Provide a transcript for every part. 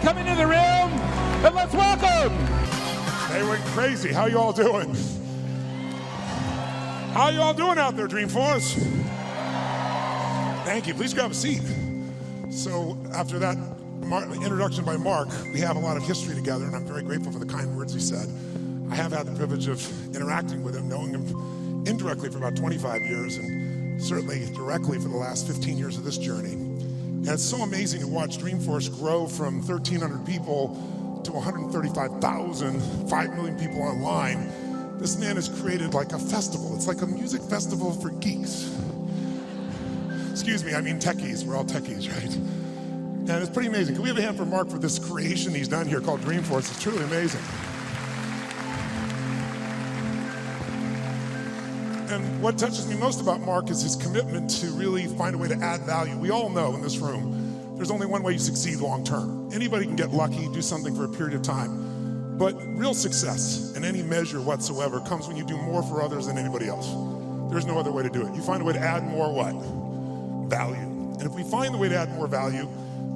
come into the room and let's welcome. They went crazy. How you all doing? How you all doing out there, Dreamforce? Thank you. Please grab a seat. So after that introduction by Mark, we have a lot of history together, and I'm very grateful for the kind words he said. I have had the privilege of interacting with him, knowing him indirectly for about 25 years, and certainly directly for the last 15 years of this journey. And it's so amazing to watch Dreamforce grow from 1,300 people to 135,000, 5 million people online. This man has created like a festival. It's like a music festival for geeks. Excuse me, I mean techies. We're all techies, right? And it's pretty amazing. Can we have a hand for Mark for this creation he's done here called Dreamforce? It's truly amazing. And what touches me most about Mark is his commitment to really find a way to add value. We all know in this room, there's only one way you succeed long term. Anybody can get lucky, do something for a period of time. But real success in any measure whatsoever comes when you do more for others than anybody else. There's no other way to do it. You find a way to add more what? Value. And if we find the way to add more value,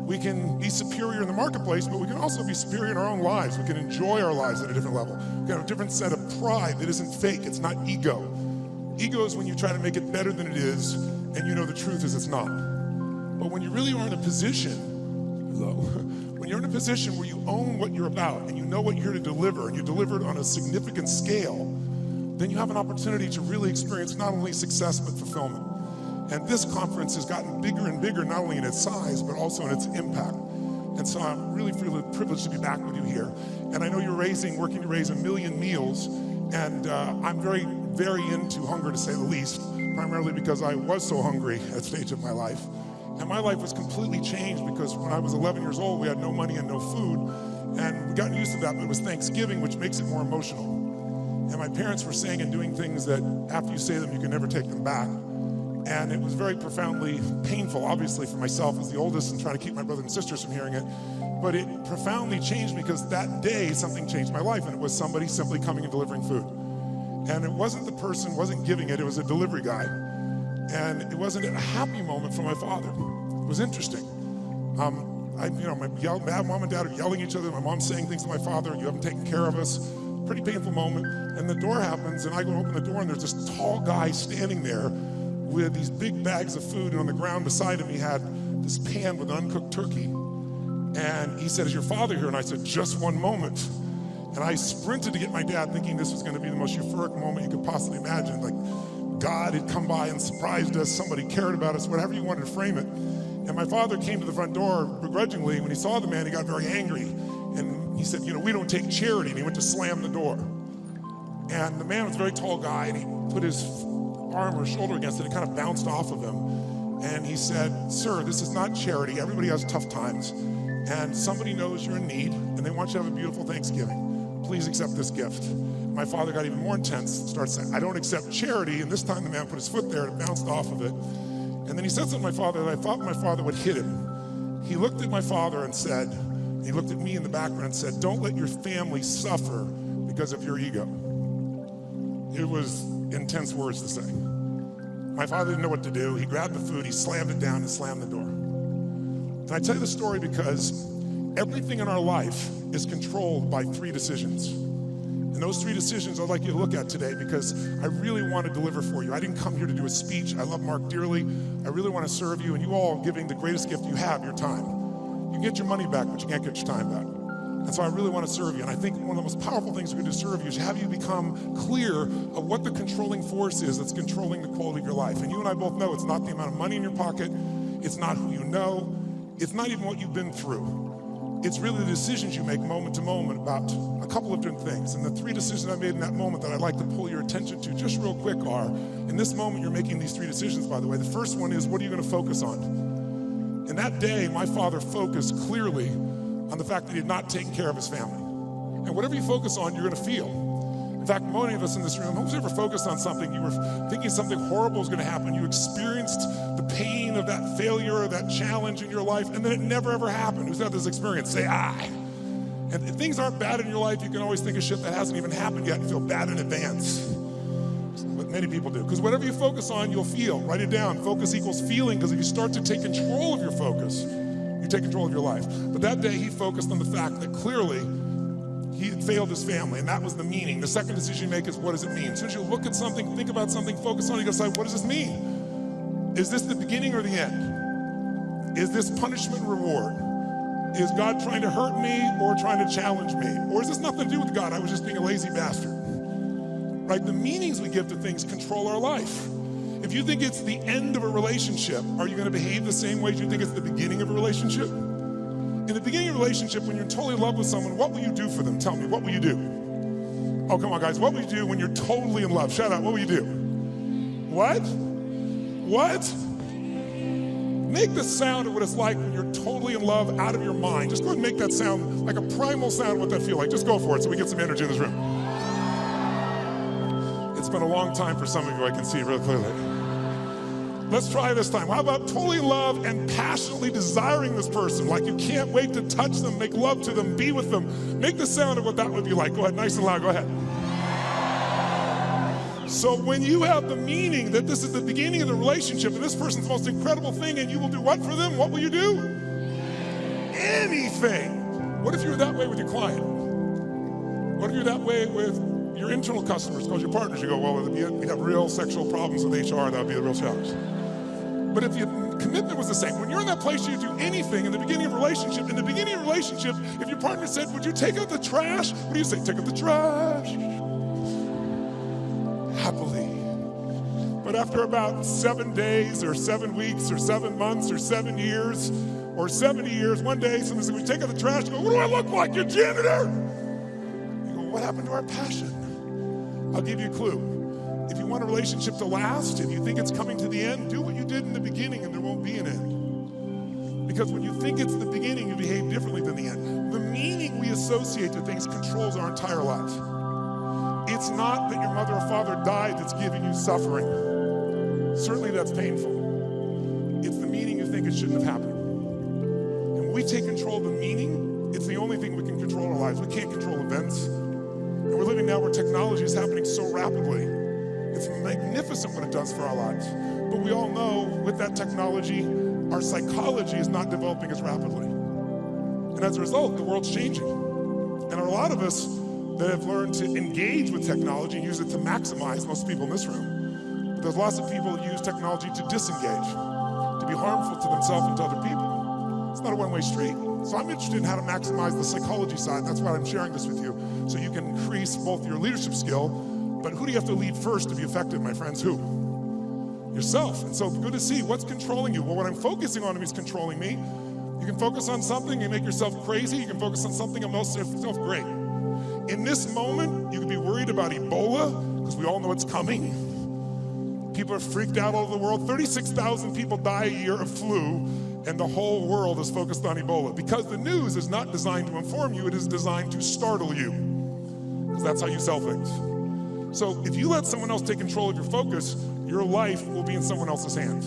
we can be superior in the marketplace, but we can also be superior in our own lives. We can enjoy our lives at a different level. We can have a different set of pride that isn't fake, it's not ego. Ego is when you try to make it better than it is, and you know the truth is it's not. But when you really are in a position, when you're in a position where you own what you're about, and you know what you're here to deliver, and you deliver it on a significant scale, then you have an opportunity to really experience not only success, but fulfillment. And this conference has gotten bigger and bigger, not only in its size, but also in its impact. And so I'm really privileged to be back with you here. And I know you're working to raise 1 million meals, and I'm very, very into hunger, to say the least, primarily because I was so hungry at a stage of my life. And my life was completely changed because when I was 11 years old, we had no money and no food, and we got used to that, but it was Thanksgiving, which makes it more emotional. And my parents were saying and doing things that after you say them, you can never take them back. And it was very profoundly painful, obviously, for myself as the oldest and trying to keep my brothers and sisters from hearing it. But it profoundly changed because that day, something changed my life, and it was somebody simply coming and delivering food. And it wasn't the person, wasn't giving it, it was a delivery guy. And it wasn't a happy moment for my father. It was interesting. My mom and dad are yelling at each other. My mom's saying things to my father, you haven't taken care of us. Pretty painful moment. And the door happens, and I go to open the door, and there's this tall guy standing there with these big bags of food, and on the ground beside him he had this pan with uncooked turkey. And he said, is your father here? And I said, just one moment. And I sprinted to get my dad, thinking this was gonna be the most euphoric moment you could possibly imagine. Like God had come by and surprised us, somebody cared about us, whatever you wanted to frame it. And my father came to the front door begrudgingly. When he saw the man, he got very angry. And he said, we don't take charity. And he went to slam the door. And the man was a very tall guy, and he put his arm or shoulder against it, it kind of bounced off of him. And he said, sir, this is not charity. Everybody has tough times. And somebody knows you're in need, and they want you to have a beautiful Thanksgiving. Please accept this gift. My father got even more intense, started saying, I don't accept charity. And this time the man put his foot there and it bounced off of it. And then he said something to my father that I thought my father would hit him. He looked at my father and said, he looked at me in the background and said, don't let your family suffer because of your ego. It was intense words to say. My father didn't know what to do. He grabbed the food, he slammed it down and slammed the door. And I tell you the story because everything in our life is controlled by 3 decisions. And those 3 decisions I'd like you to look at today because I really want to deliver for you. I didn't come here to do a speech. I love Mark dearly. I really want to serve you, and you all are giving the greatest gift you have, your time. You can get your money back, but you can't get your time back. And so I really want to serve you. And I think one of the most powerful things we can do to serve you is have you become clear of what the controlling force is that's controlling the quality of your life. And you and I both know it's not the amount of money in your pocket. It's not who you know. It's not even what you've been through. It's really the decisions you make moment to moment about a couple of different things. And the 3 decisions I made in that moment that I'd like to pull your attention to just real quick are, in this moment you're making these 3 decisions, by the way. The first one is, what are you going to focus on? And that day, my father focused clearly on the fact that he had not taken care of his family. And whatever you focus on, you're gonna feel. In fact, many of us in this room, who's ever focused on something, you were thinking something horrible is gonna happen, you experienced the pain of that failure or that challenge in your life, and then it never ever happened. Who's had this experience? Say, I. And if things aren't bad in your life, you can always think of shit that hasn't even happened yet and feel bad in advance. What many people do. Because whatever you focus on, you'll feel. Write it down. Focus equals feeling, because if you start to take control of your focus, You take control of your life. But that day he focused on the fact that clearly he had failed his family, and that was the meaning. The second decision you make is, what does it mean? As soon as you look at something, think about something, focus on it, you gotta decide, what does this mean? Is this the beginning or the end? Is this punishment and reward? Is God trying to hurt me or trying to challenge me? Or is this nothing to do with God? I was just being a lazy bastard. Right? The meanings we give to things control our life. If you think it's the end of a relationship, are you gonna behave the same way as you think it's the beginning of a relationship? In the beginning of a relationship, when you're totally in love with someone, what will you do for them? Tell me, what will you do? Oh, come on, guys. What will you do when you're totally in love? Shout out, what will you do? What? What? Make the sound of what it's like when you're totally in love, out of your mind. Just go ahead and make that sound like a primal sound of what that feels like. Just go for it so we get some energy in this room. It's been a long time for some of you, I can see really clearly. Let's try this time. How about totally in love and passionately desiring this person? Like you can't wait to touch them, make love to them, be with them. Make the sound of what that would be like. Go ahead, nice and loud, go ahead. So when you have the meaning that this is the beginning of the relationship and this person's the most incredible thing and you will do what for them? What will you do? Anything. What if you were that way with your client? What if you're that way with your internal customers, because your partners? You go, well, if you have real sexual problems with HR, that would be the real challenge. But if your commitment was the same, when you're in that place, you do anything in the beginning of a relationship. In the beginning of a relationship, if your partner said, would you take out the trash? What do you say? Take out the trash. Happily. But after about 7 days or 7 weeks or 7 months or 7 years or 70 years, one day someone said, we take out the trash. You go, what do I look like, your janitor? You go, what happened to our passion? I'll give you a clue. If you want a relationship to last, if you think it's coming to the end, do what you did in the beginning and there won't be an end. Because when you think it's the beginning, you behave differently than the end. The meaning we associate to things controls our entire life. It's not that your mother or father died that's giving you suffering. Certainly that's painful. It's the meaning you think it shouldn't have happened. And when we take control of the meaning, it's the only thing we can control in our lives. We can't control events. And we're living now where technology is happening so rapidly. It's magnificent what it does for our lives. But we all know with that technology, our psychology is not developing as rapidly. And as a result, the world's changing. And a lot of us that have learned to engage with technology and use it to maximize, most people in this room. But there's lots of people that use technology to disengage, to be harmful to themselves and to other people. It's not a one-way street. So I'm interested in how to maximize the psychology side. That's why I'm sharing this with you. So you can increase both your leadership skill, but who do you have to lead first to be effective, my friends? Who? Yourself. And so good to see what's controlling you. Well, what I'm focusing on is controlling me. You can focus on something and make yourself crazy. You can focus on something and make yourself great. In this moment, you can be worried about Ebola, because we all know it's coming. People are freaked out all over the world. 36,000 people die a year of flu, and the whole world is focused on Ebola. Because the news is not designed to inform you, it is designed to startle you. Because that's how you sell things. So if you let someone else take control of your focus, your life will be in someone else's hands.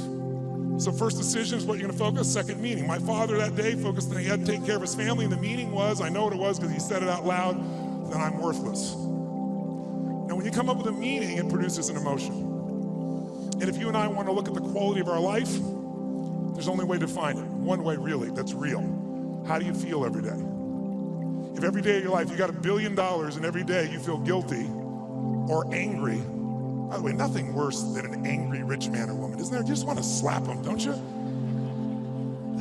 So first decision is what you're gonna focus. Second, meaning. My father that day focused on he had to take care of his family, and the meaning was, I know what it was because he said it out loud, then I'm worthless. Now when you come up with a meaning, it produces an emotion. And if you and I want to look at the quality of our life, there's only a way to find it. One way really, that's real. How do you feel every day? If every day of your life you got $1 billion and every day you feel guilty or angry, by the way, nothing worse than an angry rich man or woman, isn't there? You just want to slap them, don't you?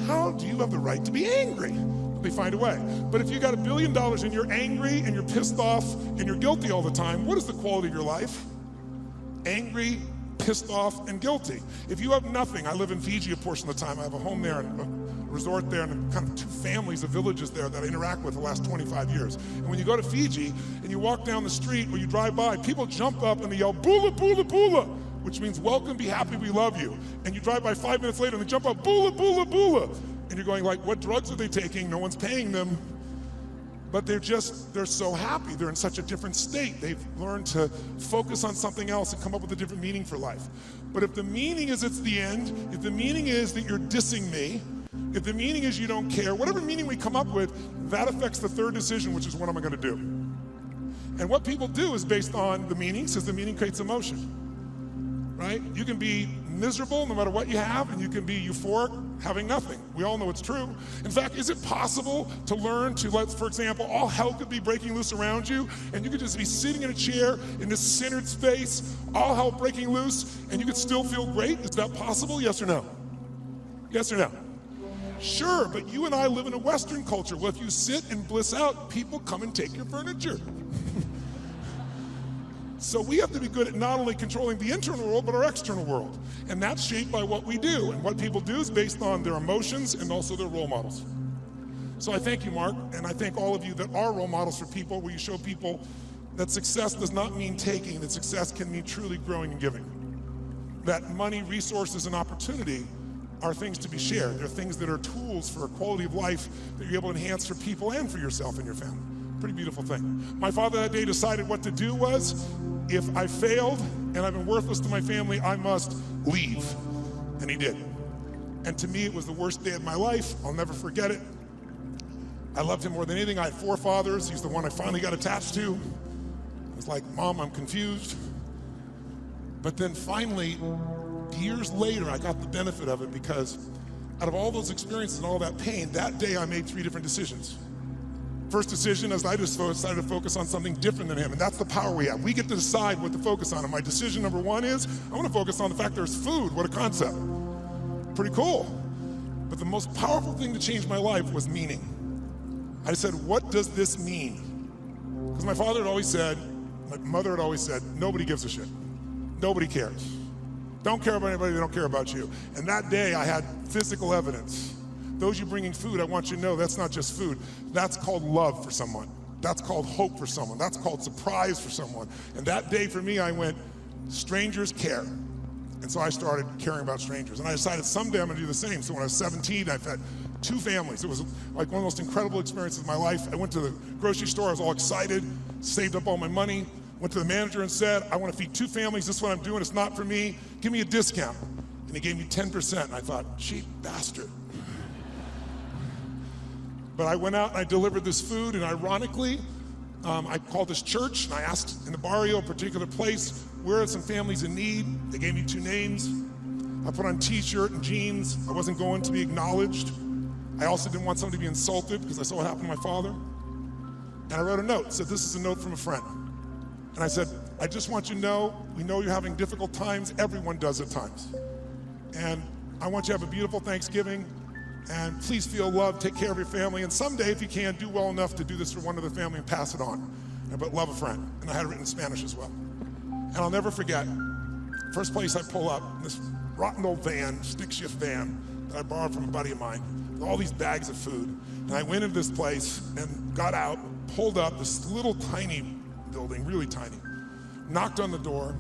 How do you have the right to be angry? They find a way. But if you got $1 billion and you're angry and you're pissed off and you're guilty all the time, what is the quality of your life? Angry, pissed off, and guilty. If you have nothing, I live in Fiji a portion of the time. I have a home there and a resort there and kind of 2 families of villages there that I interact with the last 25 years. And when you go to Fiji and you walk down the street or you drive by, people jump up and they yell, "Bula, bula, bula," which means welcome, be happy, we love you. And you drive by 5 minutes later and they jump up, "Bula, bula, bula." And you're going like, what drugs are they taking? No one's paying them. But they're so happy. They're in such a different state. They've learned to focus on something else and come up with a different meaning for life. But if the meaning is it's the end, if the meaning is that you're dissing me, if the meaning is you don't care, whatever meaning we come up with, that affects the third decision, which is what am I gonna do? And what people do is based on the meaning, since the meaning creates emotion, right? You can be miserable no matter what you have, and you can be euphoric having nothing. We all know it's true. In fact, is it possible to learn to let, for example, all hell could be breaking loose around you, and you could just be sitting in a chair in this centered space, all hell breaking loose, and you could still feel great? Is that possible? Yes or no? Yes or no? Sure, but you and I live in a Western culture. Well, if you sit and bliss out, people come and take your furniture. So we have to be good at not only controlling the internal world, but our external world. And that's shaped by what we do. And what people do is based on their emotions and also their role models. So I thank you, Mark, and I thank all of you that are role models for people, where you show people that success does not mean taking, that success can mean truly growing and giving. That money, resources, and opportunity are things to be shared. They're things that are tools for a quality of life that you're able to enhance for people and for yourself and your family. Pretty beautiful thing. My father that day decided what to do was, if I failed and I've been worthless to my family, I must leave. And he did. And to me, it was the worst day of my life. I'll never forget it. I loved him more than anything. I had 4 fathers. He's the one I finally got attached to. I was like, Mom, I'm confused. But then finally, years later, I got the benefit of it, because out of all those experiences and all that pain, that day I made 3 different decisions. First decision is I just decided to focus on something different than him, and that's the power we have. We get to decide what to focus on, and my decision number 1 is I want to focus on the fact there's food. What a concept. Pretty cool. But the most powerful thing to change my life was meaning. I said, what does this mean? Because my father had always said, my mother had always said, nobody gives a shit. Nobody cares. Don't care about anybody, they don't care about you. And that day I had physical evidence. Those you bringing food, I want you to know that's not just food. That's called love for someone. That's called hope for someone. That's called surprise for someone. And that day for me, I went, strangers care. And so I started caring about strangers. And I decided someday I'm gonna do the same. So when I was 17, I've had 2 families. It was like one of the most incredible experiences of my life. I went to the grocery store, I was all excited, saved up all my money, went to the manager and said, I want to feed 2 families, this is what I'm doing, it's not for me, give me a discount. And he gave me 10%, and I thought, cheap bastard. But I went out and I delivered this food, and ironically, I called this church and I asked in the barrio, a particular place, where are some families in need? They gave me 2 names. I put on t-shirt and jeans. I wasn't going to be acknowledged. I also didn't want someone to be insulted, because I saw what happened to my father. And I wrote a note, said, this is a note from a friend. And I said, I just want you to know, we know you're having difficult times, everyone does at times. And I want you to have a beautiful Thanksgiving, and please feel loved, take care of your family, and someday, if you can, do well enough to do this for one other family and pass it on. But love a friend. And I had it written in Spanish as well. And I'll never forget, first place I pull up, this rotten old van, stick shift van, that I borrowed from a buddy of mine, with all these bags of food. And I went into this place and got out, pulled up this little tiny building, really tiny, knocked on the door,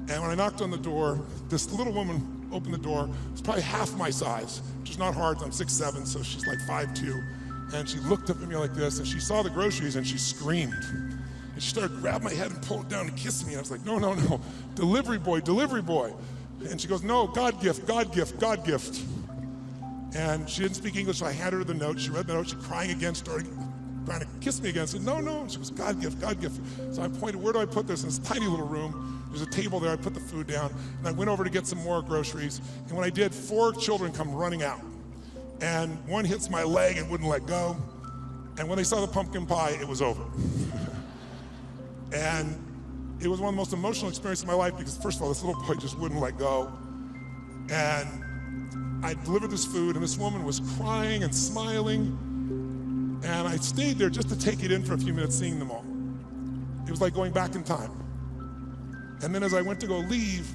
and when I knocked on the door, this little woman opened the door. It was probably half my size, which is not hard, I'm 6'7", so she's like 5'2", and she looked up at me like this, and she saw the groceries, and she screamed. And she started grabbing my head and pulled it down and kissing me, and I was like, no, no, no, delivery boy, delivery boy. And she goes, no, God gift, God gift, God gift. And she didn't speak English, so I handed her the note. She read the note, she crying again, started trying to kiss me again. I said, no, no. She goes, God gift, God gift. So I pointed, where do I put this? In this tiny little room, there's a table there, I put the food down, and I went over to get some more groceries. And when I did, 4 children come running out. And one hits my leg and wouldn't let go. And when they saw the pumpkin pie, it was over. And it was one of the most emotional experiences of my life, because first of all, this little boy just wouldn't let go. And I delivered this food, and this woman was crying and smiling. And I stayed there just to take it in for a few minutes, seeing them all. It was like going back in time. And then as I went to go leave,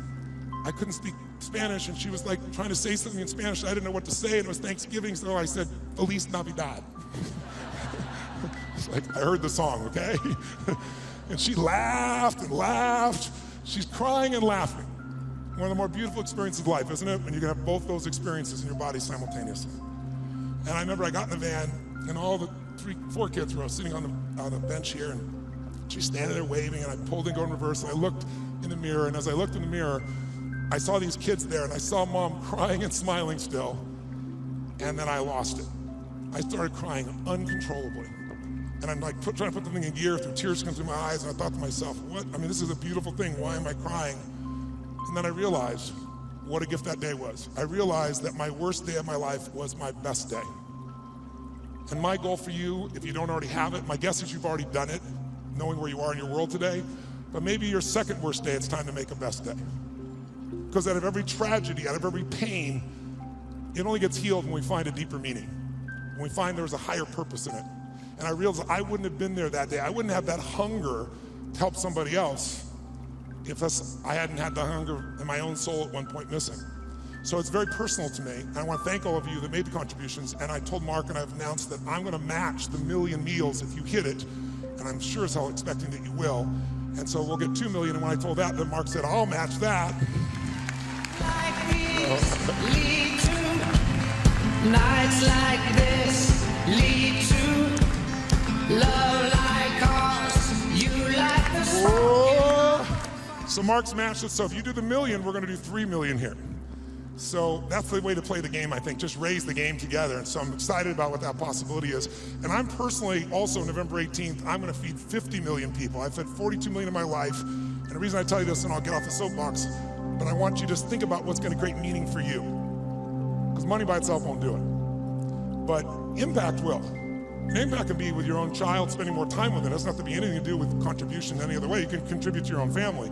I couldn't speak Spanish, and she was like trying to say something in Spanish. I didn't know what to say, and it was Thanksgiving, so I said, Feliz Navidad. It's like, I heard the song, okay? And she laughed and laughed. She's crying and laughing. One of the more beautiful experiences of life, isn't it? When you can have both those experiences in your body simultaneously. And I remember I got in the van, and all the 4 kids were sitting on the bench here, and she's standing there waving, and I pulled in, go in reverse, and I looked in the mirror, and as I looked in the mirror, I saw these kids there, and I saw Mom crying and smiling still, and then I lost it. I started crying uncontrollably. And I'm like trying to put the thing in gear, through tears coming through my eyes, and I thought to myself, what? I mean, this is a beautiful thing, why am I crying? And then I realized, what a gift that day was. I realized that my worst day of my life was my best day. And my goal for you, if you don't already have it, my guess is you've already done it, knowing where you are in your world today, but maybe your second worst day, it's time to make a best day. Because out of every tragedy, out of every pain, it only gets healed when we find a deeper meaning, when we find there was a higher purpose in it. And I realized I wouldn't have been there that day. I wouldn't have that hunger to help somebody else if I hadn't had the hunger in my own soul at one point missing. So it's very personal to me, and I want to thank all of you that made the contributions, and I told Mark and I've announced that I'm going to match the 1 million meals if you hit it, and I'm sure as hell expecting that you will, and so we'll get 2 million, and when I told that, then Mark said, I'll match that. Like these lead to nights like this, lead to love like ours, you like the sun. So Mark's matched it, so if you do the 1 million, we're going to do 3 million here. So that's the way to play the game, I think, just raise the game together. And so I'm excited about what that possibility is. And I'm personally also, November 18th, I'm gonna feed 50 million people. I've fed 42 million in my life. And the reason I tell you this, and I'll get off the soapbox, but I want you to just think about what's gonna create meaning for you. Because money by itself won't do it. But impact will. And impact can be with your own child, spending more time with it. It doesn't have to be anything to do with contribution any other way. You can contribute to your own family.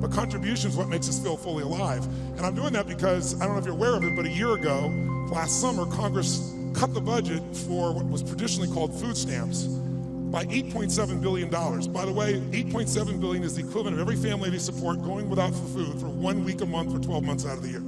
But contribution is what makes us feel fully alive. And I'm doing that because, I don't know if you're aware of it, but a year ago, last summer, Congress cut the budget for what was traditionally called food stamps by $8.7 billion. By the way, $8.7 billion is the equivalent of every family they support going without food for 1 week a month for 12 months out of the year.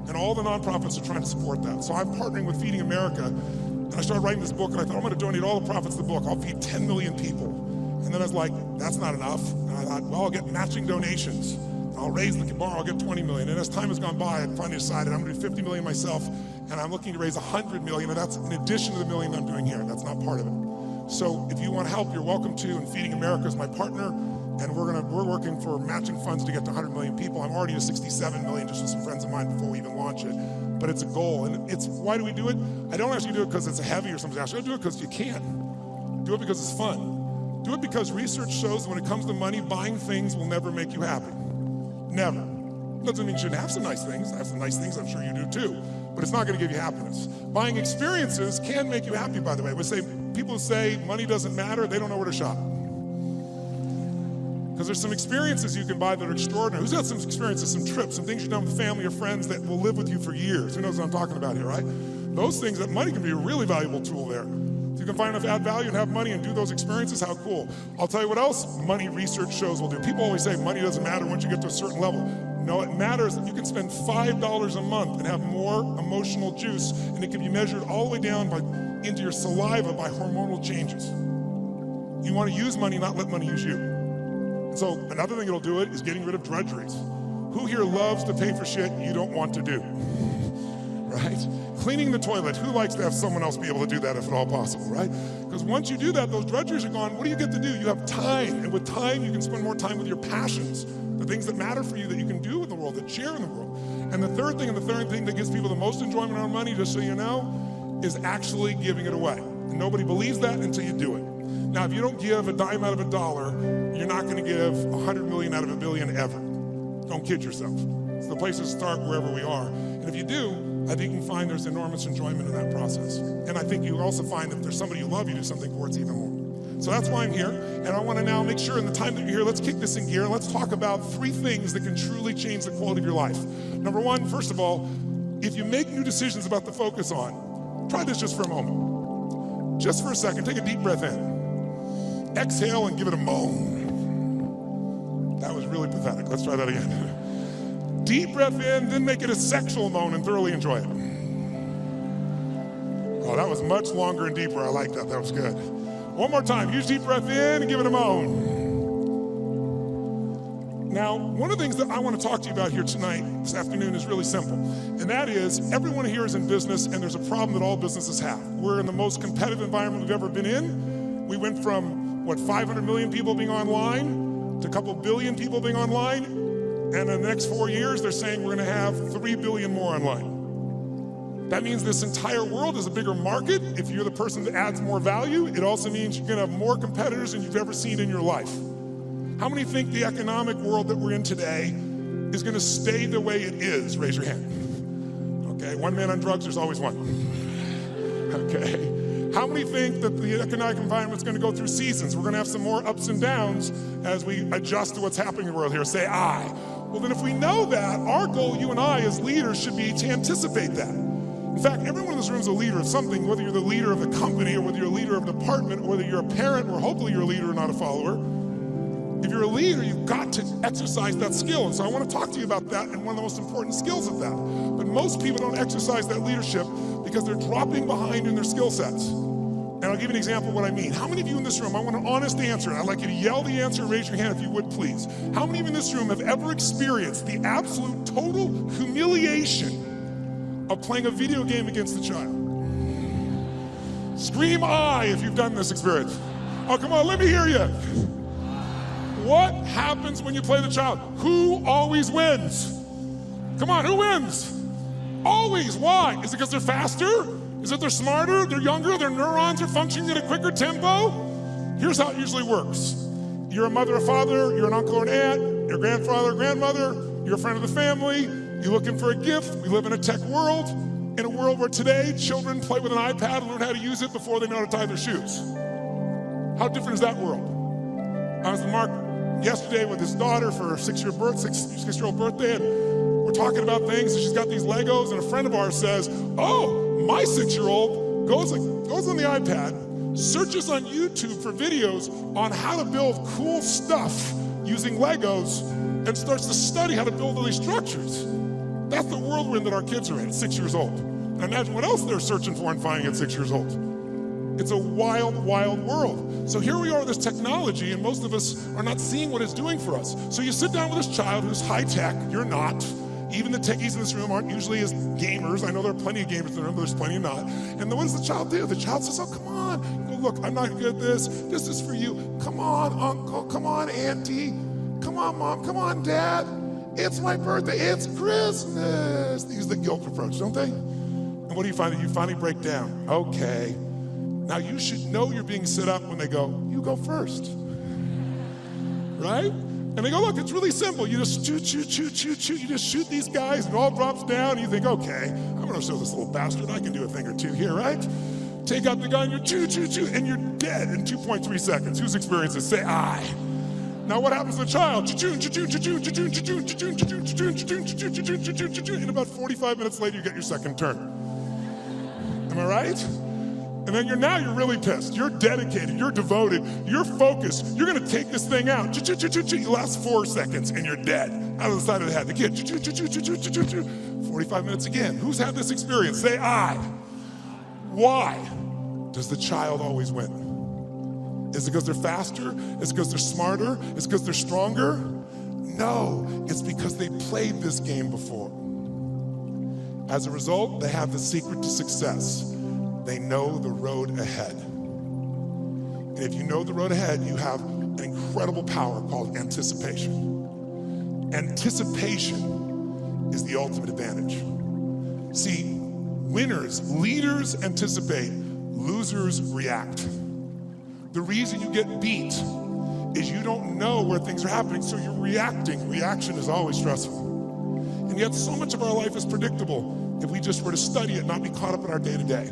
And all the nonprofits are trying to support that. So I'm partnering with Feeding America, and I started writing this book, and I thought, I'm gonna donate all the profits of the book. I'll feed 10 million people. And then I was like, that's not enough. And I thought, well, I'll get matching donations. I'll raise the bar, I'll get 20 million. And as time has gone by, I finally decided I'm gonna do 50 million myself, and I'm looking to raise 100 million, and that's in addition to the 1 million I'm doing here. That's not part of it. So if you want help, you're welcome to, and Feeding America is my partner, and we're working for matching funds to get to 100 million people. I'm already at 67 million just with some friends of mine before we even launch it. But it's a goal, and why do we do it? I don't ask you to do it because it's heavy or something. I do it because you can. Do it because it's fun. Do it because research shows when it comes to money, buying things will never make you happy. Never. Doesn't mean you shouldn't have some nice things. I have some nice things, I'm sure you do too. But it's not gonna give you happiness. Buying experiences can make you happy, by the way. People who say money doesn't matter, they don't know where to shop. Because there's some experiences you can buy that are extraordinary. Who's got some experiences, some trips, some things you've done with family or friends that will live with you for years? Who knows what I'm talking about here, right? Those things, that money can be a really valuable tool there. If you can find enough add value and have money and do those experiences, how cool. I'll tell you what else money research shows will do. People always say money doesn't matter once you get to a certain level. No, it matters that you can spend $5 a month and have more emotional juice, and it can be measured all the way down into your saliva by hormonal changes. You want to use money, not let money use you. And so another thing that'll do it is getting rid of drudgeries. Who here loves to pay for shit you don't want to do? Right? Cleaning the toilet, who likes to have someone else be able to do that if at all possible, right? Because once you do that, those drudgeries are gone. What do you get to do? You have time, and with time, you can spend more time with your passions, the things that matter for you that you can do in the world, that share in the world. And the third thing that gives people the most enjoyment out of money, just so you know, is actually giving it away. And nobody believes that until you do it. Now, if you don't give a dime out of a dollar, you're not gonna give 100 million out of a billion ever. Don't kid yourself. It's the place to start wherever we are. And if you do, I think you can find there's enormous enjoyment in that process. And I think you also find if there's somebody you love, you do something for, it's even more. So that's why I'm here. And I want to now make sure in the time that you're here, let's kick this in gear and let's talk about 3 things that can truly change the quality of your life. Number 1, first of all, if you make new decisions about to focus on, try this just for a moment. Just for a second, take a deep breath in. Exhale and give it a moan. That was really pathetic. Let's try that again. Deep breath in, then make it a sexual moan and thoroughly enjoy it. Oh, that was much longer and deeper. I like that. That was good. One more time. Use deep breath in and give it a moan. Now, one of the things that I want to talk to you about here tonight, this afternoon, is really simple. And that is, everyone here is in business, and there's a problem that all businesses have. We're in the most competitive environment we've ever been in. We went from, 500 million people being online to a couple billion people being online. And in the next 4 years, they're saying we're gonna have 3 billion more online. That means this entire world is a bigger market. If you're the person that adds more value, it also means you're gonna have more competitors than you've ever seen in your life. How many think the economic world that we're in today is gonna stay the way it is? Raise your hand. Okay, one man on drugs, there's always one. Okay. How many think that the economic environment's gonna go through seasons? We're gonna have some more ups and downs as we adjust to what's happening in the world here. Say I. Well, then if we know that, our goal, you and I as leaders, should be to anticipate that. In fact, everyone in this room is a leader of something, whether you're the leader of the company or whether you're a leader of a department, or whether you're a parent or hopefully you're a leader and not a follower. If you're a leader, you've got to exercise that skill. And so I want to talk to you about that and one of the most important skills of that. But most people don't exercise that leadership because they're dropping behind in their skill sets. And I'll give you an example of what I mean. How many of you in this room, I want an honest answer, and I'd like you to yell the answer, raise your hand if you would, please. How many of you in this room have ever experienced the absolute total humiliation of playing a video game against a child? Scream I if you've done this experience. Oh, come on, let me hear you. What happens when you play the child? Who always wins? Come on, who wins? Always. Why? Is it because they're faster? Is it they're smarter? They're younger? Their neurons are functioning at a quicker tempo? Here's how it usually works. You're a mother or father, you're an uncle or an aunt, you're a grandfather or grandmother, you're a friend of the family, you're looking for a gift. We live in a tech world, in a world where today children play with an iPad and learn how to use it before they know how to tie their shoes. How different is that world? I was with Mark yesterday with his daughter for her 6-year-old birthday, and we're talking about things, and she's got these Legos, and a friend of ours says, oh, my 6-year-old goes on the iPad, searches on YouTube for videos on how to build cool stuff using Legos, and starts to study how to build all these structures. That's the world we're in that our kids are in at 6 years old. And imagine what else they're searching for and finding at 6 years old. It's a wild, wild world. So here we are with this technology, and most of us are not seeing what it's doing for us. So you sit down with this child who's high tech, you're not. Even the techies in this room aren't usually as gamers. I know there are plenty of gamers in the room, but there's plenty of not. And then what does the child do? The child says, oh, come on. You go, look, I'm not good at this. This is for you. Come on, uncle. Come on, auntie. Come on, mom. Come on, dad. It's my birthday. It's Christmas. They use the guilt approach, don't they? And what do you find? You finally break down. Okay. Now you should know you're being set up when they go, you go first. Right? And they go, look, it's really simple. You just shoot. You just shoot these guys, and it all drops down, and you think, okay, I'm gonna show this little bastard I can do a thing or two here, right? Take out the gun, you're and you're dead in 2.3 seconds. Whose experience is? Say I. Now what happens to the child? And about 45 minutes later, you get your second turn. Am I right? And then you're really pissed. You're dedicated, you're devoted, you're focused. You're gonna take this thing out. You last 4 seconds and you're dead. Out of the side of the head. The kid, 45 minutes again. Who's had this experience? Say I. Why does the child always win? Is it because they're faster? Is it because they're smarter? Is it because they're stronger? No, it's because they played this game before. As a result, they have the secret to success. They know the road ahead. And if you know the road ahead, you have an incredible power called anticipation. Anticipation is the ultimate advantage. See, winners, leaders anticipate, losers react. The reason you get beat is you don't know where things are happening, so you're reacting. Reaction is always stressful. And yet so much of our life is predictable if we just were to study it, not be caught up in our day-to-day.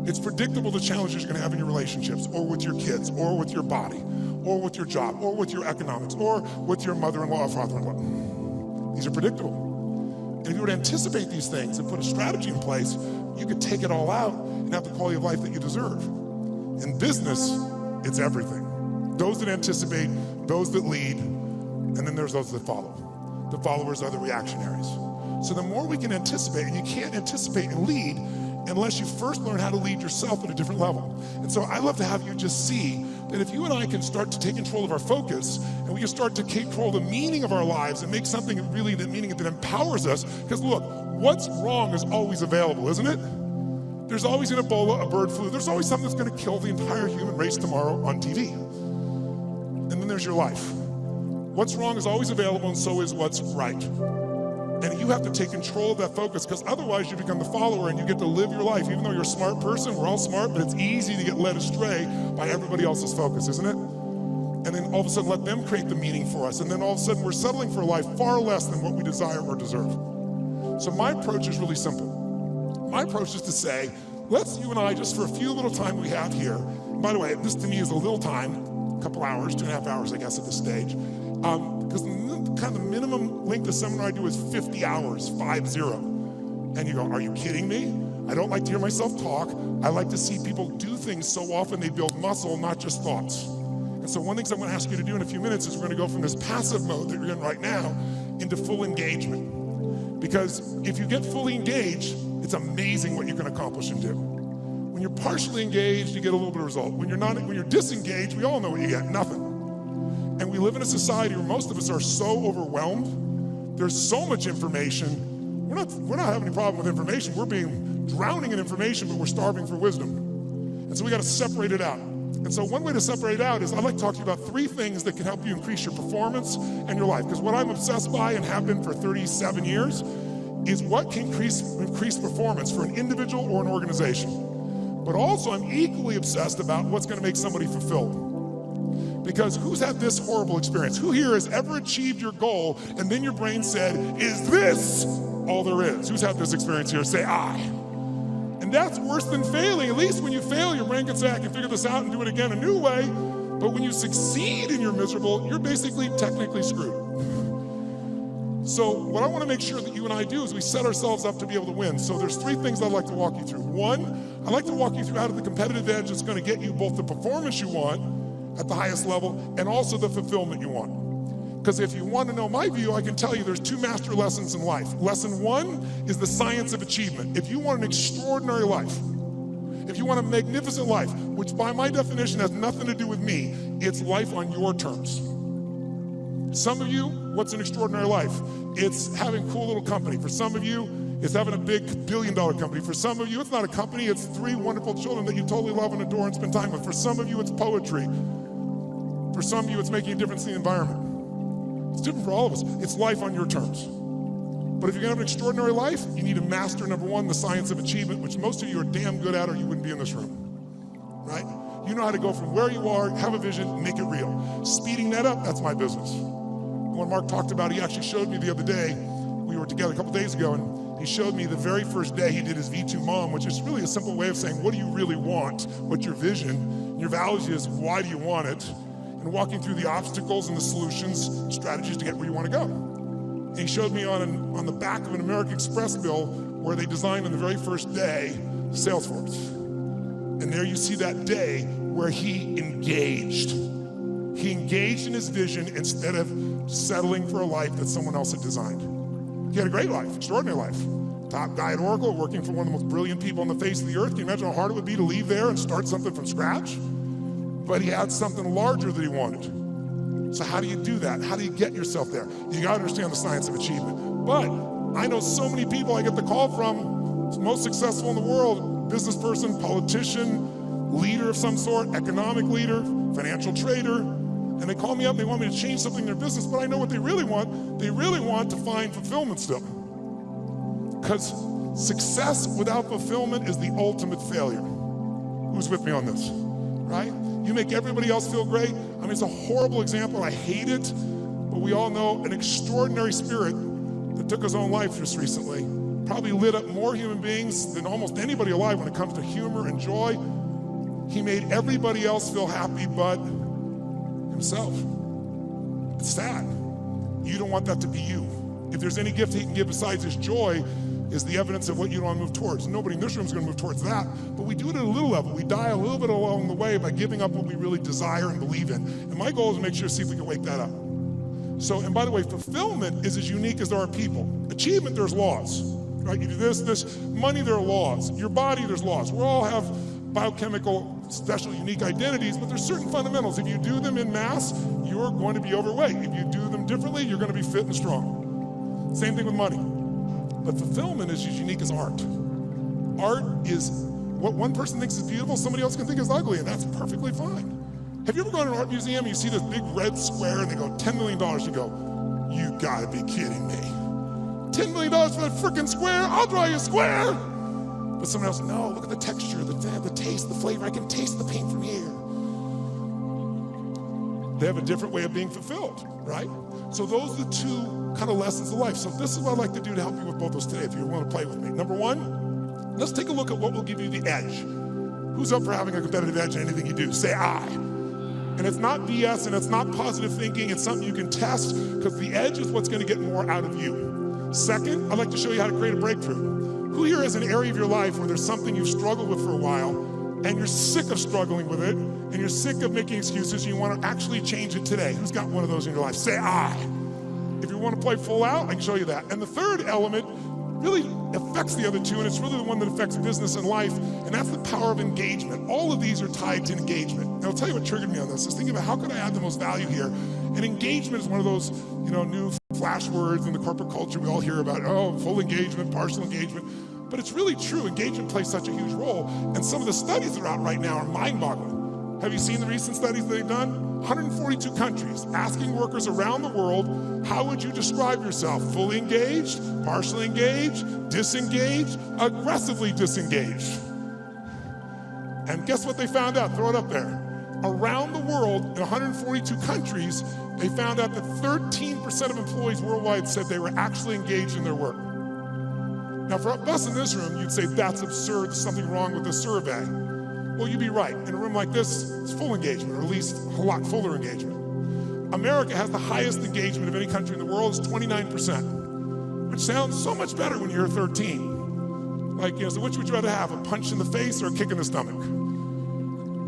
It's predictable the challenges you're gonna have in your relationships, or with your kids, or with your body, or with your job, or with your economics, or with your mother-in-law or father-in-law. These are predictable. And if you were to anticipate these things and put a strategy in place, you could take it all out and have the quality of life that you deserve. In business, it's everything. Those that anticipate, those that lead, and then there's those that follow. The followers are the reactionaries. So the more we can anticipate, and you can't anticipate and lead unless you first learn how to lead yourself at a different level. And so I love to have you just see that if you and I can start to take control of our focus, and we can start to take control of the meaning of our lives and make something really the meaning that empowers us, because look, what's wrong is always available, isn't it? There's always an Ebola, a bird flu, there's always something that's gonna kill the entire human race tomorrow on TV. And then there's your life. What's wrong is always available, and so is what's right. And you have to take control of that focus, because otherwise you become the follower and you get to live your life. Even though you're a smart person, we're all smart, but it's easy to get led astray by everybody else's focus, isn't it? and then all of a sudden let them create the meaning for us, and then all of a sudden we're settling for a life far less than what we desire or deserve. So my approach is really simple. My approach is to say, let's you and I, just for a few little time we have here, and by the way, this to me is a little time, a couple hours, 2.5 hours, I guess, at this stage, because kind of the minimum length of seminar I do is 50 hours, 50. And you go, are you kidding me? I don't like to hear myself talk. I like to see people do things so often they build muscle, not just thoughts. And so one thing I'm going to ask you to do in a few minutes is we're going to go from this passive mode that you're in right now into full engagement. Because if you get fully engaged, it's amazing what you can accomplish and do. When you're partially engaged, you get a little bit of result. When you're disengaged, we all know what you get, nothing. And we live in a society where most of us are so overwhelmed. There's so much information. We're not having any problem with information. We're drowning in information, but we're starving for wisdom. And so we got to separate it out. And so one way to separate it out is I'd like to talk to you about 3 things that can help you increase your performance and your life. Because what I'm obsessed by and have been for 37 years is what can increase performance for an individual or an organization. But also I'm equally obsessed about what's going to make somebody fulfilled. Because who's had this horrible experience? Who here has ever achieved your goal and then your brain said, is this all there is? Who's had this experience here? Say I. And that's worse than failing. At least when you fail, your brain can say, I can figure this out and do it again a new way. But when you succeed and you're miserable, you're basically technically screwed. So what I want to make sure that you and I do is we set ourselves up to be able to win. So there's 3 things I'd like to walk you through. 1, I'd like to walk you through how to the competitive edge that's going to get you both the performance you want at the highest level and also the fulfillment you want. Because if you want to know my view, I can tell you there's 2 master lessons in life. Lesson 1 is the science of achievement. If you want an extraordinary life, if you want a magnificent life, which by my definition has nothing to do with me, it's life on your terms. Some of you, what's an extraordinary life? It's having a cool little company. For some of you, it's having a big billion-dollar company. For some of you, it's not a company, it's 3 wonderful children that you totally love and adore and spend time with. For some of you, it's poetry. For some of you, it's making a difference in the environment. It's different for all of us. It's life on your terms. But if you're gonna have an extraordinary life, you need to master, number 1, the science of achievement, which most of you are damn good at or you wouldn't be in this room, right? You know how to go from where you are, have a vision, make it real. Speeding that up, that's my business. When Mark talked about it, he actually showed me the other day, we were together a couple days ago, and he showed me the very first day he did his V2 Mom, which is really a simple way of saying, what do you really want? What's your vision? Your values is, why do you want it? And walking through the obstacles and the solutions, strategies to get where you want to go. And he showed me on the back of an American Express bill where they designed on the very first day Salesforce. And there you see that day where he engaged. He engaged in his vision instead of settling for a life that someone else had designed. He had a great life, extraordinary life. Top guy at Oracle, working for one of the most brilliant people on the face of the earth. Can you imagine how hard it would be to leave there and start something from scratch? But he had something larger that he wanted. So how do you do that? How do you get yourself there? You gotta understand the science of achievement. But I know so many people I get the call from, most successful in the world, business person, politician, leader of some sort, economic leader, financial trader, and they call me up and they want me to change something in their business, but I know what they really want. They really want to find fulfillment still. Because success without fulfillment is the ultimate failure. Who's with me on this, right? You make everybody else feel great. I mean, it's a horrible example. I hate it, but we all know an extraordinary spirit that took his own life just recently probably lit up more human beings than almost anybody alive when it comes to humor and joy. He made everybody else feel happy but himself. It's sad. You don't want that to be you. If there's any gift he can give besides his joy, is the evidence of what you don't want to move towards. Nobody in this room is going to move towards that, but we do it at a little level. We die a little bit along the way by giving up what we really desire and believe in. And my goal is to make sure, see if we can wake that up. So, and by the way, fulfillment is as unique as there are people. Achievement, there's laws, right? You do this. Money, there are laws. Your body, there's laws. We all have biochemical, special, unique identities, but there's certain fundamentals. If you do them in mass, you're going to be overweight. If you do them differently, you're going to be fit and strong. Same thing with money. But fulfillment is as unique as art. Art is what one person thinks is beautiful, somebody else can think is ugly, and that's perfectly fine. Have you ever gone to an art museum and you see this big red square and they go, $10 million, you go, you gotta be kidding me. $10 million for that freaking square? I'll draw you a square. But someone else, no, look at the texture, the taste, the flavor, I can taste the paint from here. They have a different way of being fulfilled, right? So those are the two kind of lessons of life. So this is what I'd like to do to help you with both those today if you want to play with me. Number one, let's take a look at what will give you the edge. Who's up for having a competitive edge in anything you do? Say I. And it's not BS and it's not positive thinking. It's something you can test because the edge is what's going to get more out of you. Second, I'd like to show you how to create a breakthrough. Who here has an area of your life where there's something you've struggled with for a while and you're sick of struggling with it and you're sick of making excuses and you want to actually change it today? Who's got one of those in your life? Say I. If you want to play full out, I can show you that. And the third element really affects the other two, and it's really the one that affects business and life, and that's the power of engagement. All of these are tied to engagement. And I'll tell you what triggered me on this. I was thinking about how could I add the most value here? And engagement is one of those, new flash words in the corporate culture we all hear about. Oh, full engagement, partial engagement. But it's really true. Engagement plays such a huge role. And some of the studies that are out right now are mind-boggling. Have you seen the recent studies they've done? 142 countries asking workers around the world, how would you describe yourself? Fully engaged, partially engaged, disengaged, aggressively disengaged. And guess what they found out? Throw it up there. Around the world, in 142 countries, they found out that 13% of employees worldwide said they were actually engaged in their work. Now, for us in this room, you'd say that's absurd, there's something wrong with the survey. Well, you'd be right. In a room like this, it's full engagement, or at least a lot fuller engagement. America has the highest engagement of any country in the world, it's 29%, which sounds so much better when you're 13. So which would you rather have, a punch in the face or a kick in the stomach?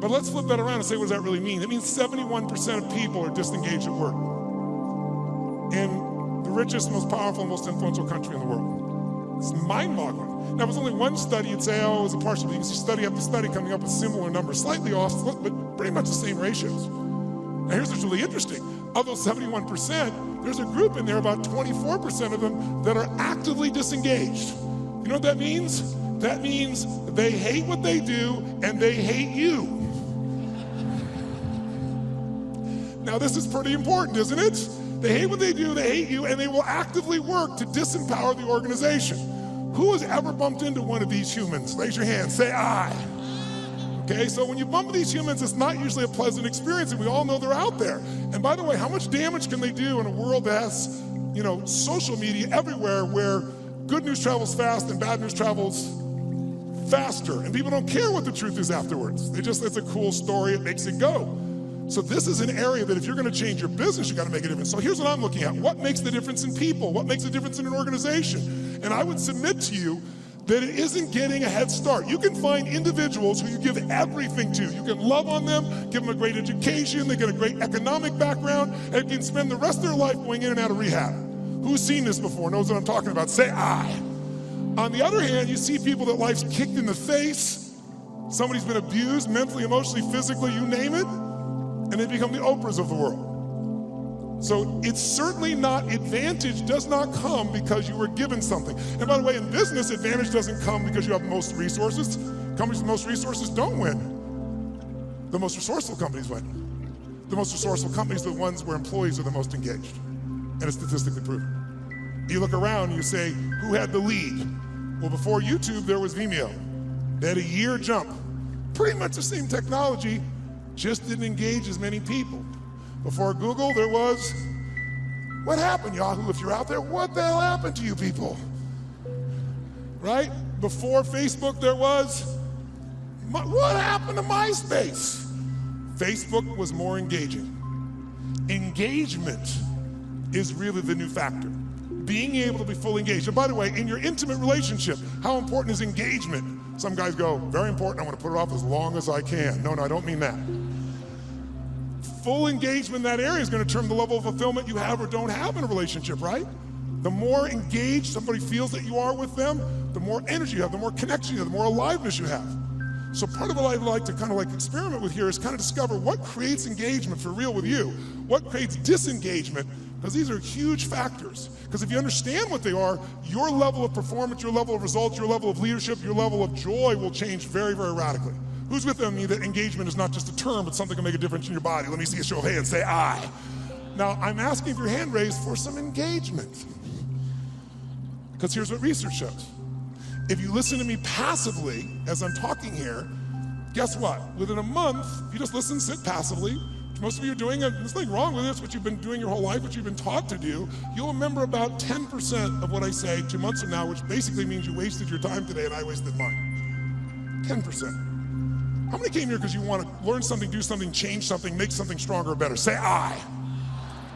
But let's flip that around and say, what does that really mean? It means 71% of people are disengaged at work in the richest, most powerful, most influential country in the world. It's mind-boggling. Now, if it was only one study, you'd say, oh, it was a partial. You can see study after study coming up with similar numbers, slightly off, but pretty much the same ratios. Now, here's what's really interesting. Of those 71%, there's a group in there, about 24% of them, that are actively disengaged. You know what that means? That means they hate what they do and they hate you. Now, this is pretty important, isn't it? They hate what they do, they hate you, and they will actively work to disempower the organization. Who has ever bumped into one of these humans? Raise your hand, say I. Okay, so when you bump into these humans, it's not usually a pleasant experience, and we all know they're out there. And by the way, how much damage can they do in a world that has, social media everywhere where good news travels fast and bad news travels faster, and people don't care what the truth is afterwards. It's a cool story, it makes it go. So this is an area that if you're going to change your business, you got to make a difference. So here's what I'm looking at. What makes the difference in people? What makes the difference in an organization? And I would submit to you that it isn't getting a head start. You can find individuals who you give everything to. You can love on them, give them a great education, they get a great economic background, and can spend the rest of their life going in and out of rehab. Who's seen this before, knows what I'm talking about? Say I. On the other hand, you see people that life's kicked in the face, somebody's been abused mentally, emotionally, physically, you name it, and they become the Oprahs of the world. So it's certainly not, advantage does not come because you were given something. And by the way, in business, advantage doesn't come because you have the most resources. Companies with the most resources don't win. The most resourceful companies win. The most resourceful companies are the ones where employees are the most engaged. And it's statistically proven. You look around and you say, who had the lead? Well, before YouTube, there was Vimeo. They had a year jump. Pretty much the same technology, just didn't engage as many people. Before Google, there was, what happened, Yahoo? If you're out there, what the hell happened to you people? Right? Before Facebook, there was, what happened to MySpace? Facebook was more engaging. Engagement is really the new factor. Being able to be fully engaged. And by the way, in your intimate relationship, how important is engagement? Some guys go, very important, I want to put it off as long as I can. No, I don't mean that. Full engagement in that area is going to determine the level of fulfillment you have or don't have in a relationship, right? The more engaged somebody feels that you are with them, the more energy you have, the more connection you have, the more aliveness you have. So part of what I'd like to kind of experiment with here is kind of discover what creates engagement for real with you, what creates disengagement, because these are huge factors. Because if you understand what they are, your level of performance, your level of results, your level of leadership, your level of joy will change very, very radically. Who's with me that engagement is not just a term, but something that can make a difference in your body? Let me see a show of hands, say I. Now, I'm asking for your hand raised for some engagement. Because here's what research shows. If you listen to me passively as I'm talking here, guess what? Within a month, if you just listen, sit passively, most of you are doing it, there's nothing wrong with this, what you've been doing your whole life, what you've been taught to do, you'll remember about 10% of what I say 2 months from now, which basically means you wasted your time today and I wasted mine. 10%. How many came here because you want to learn something, do something, change something, make something stronger or better? Say I.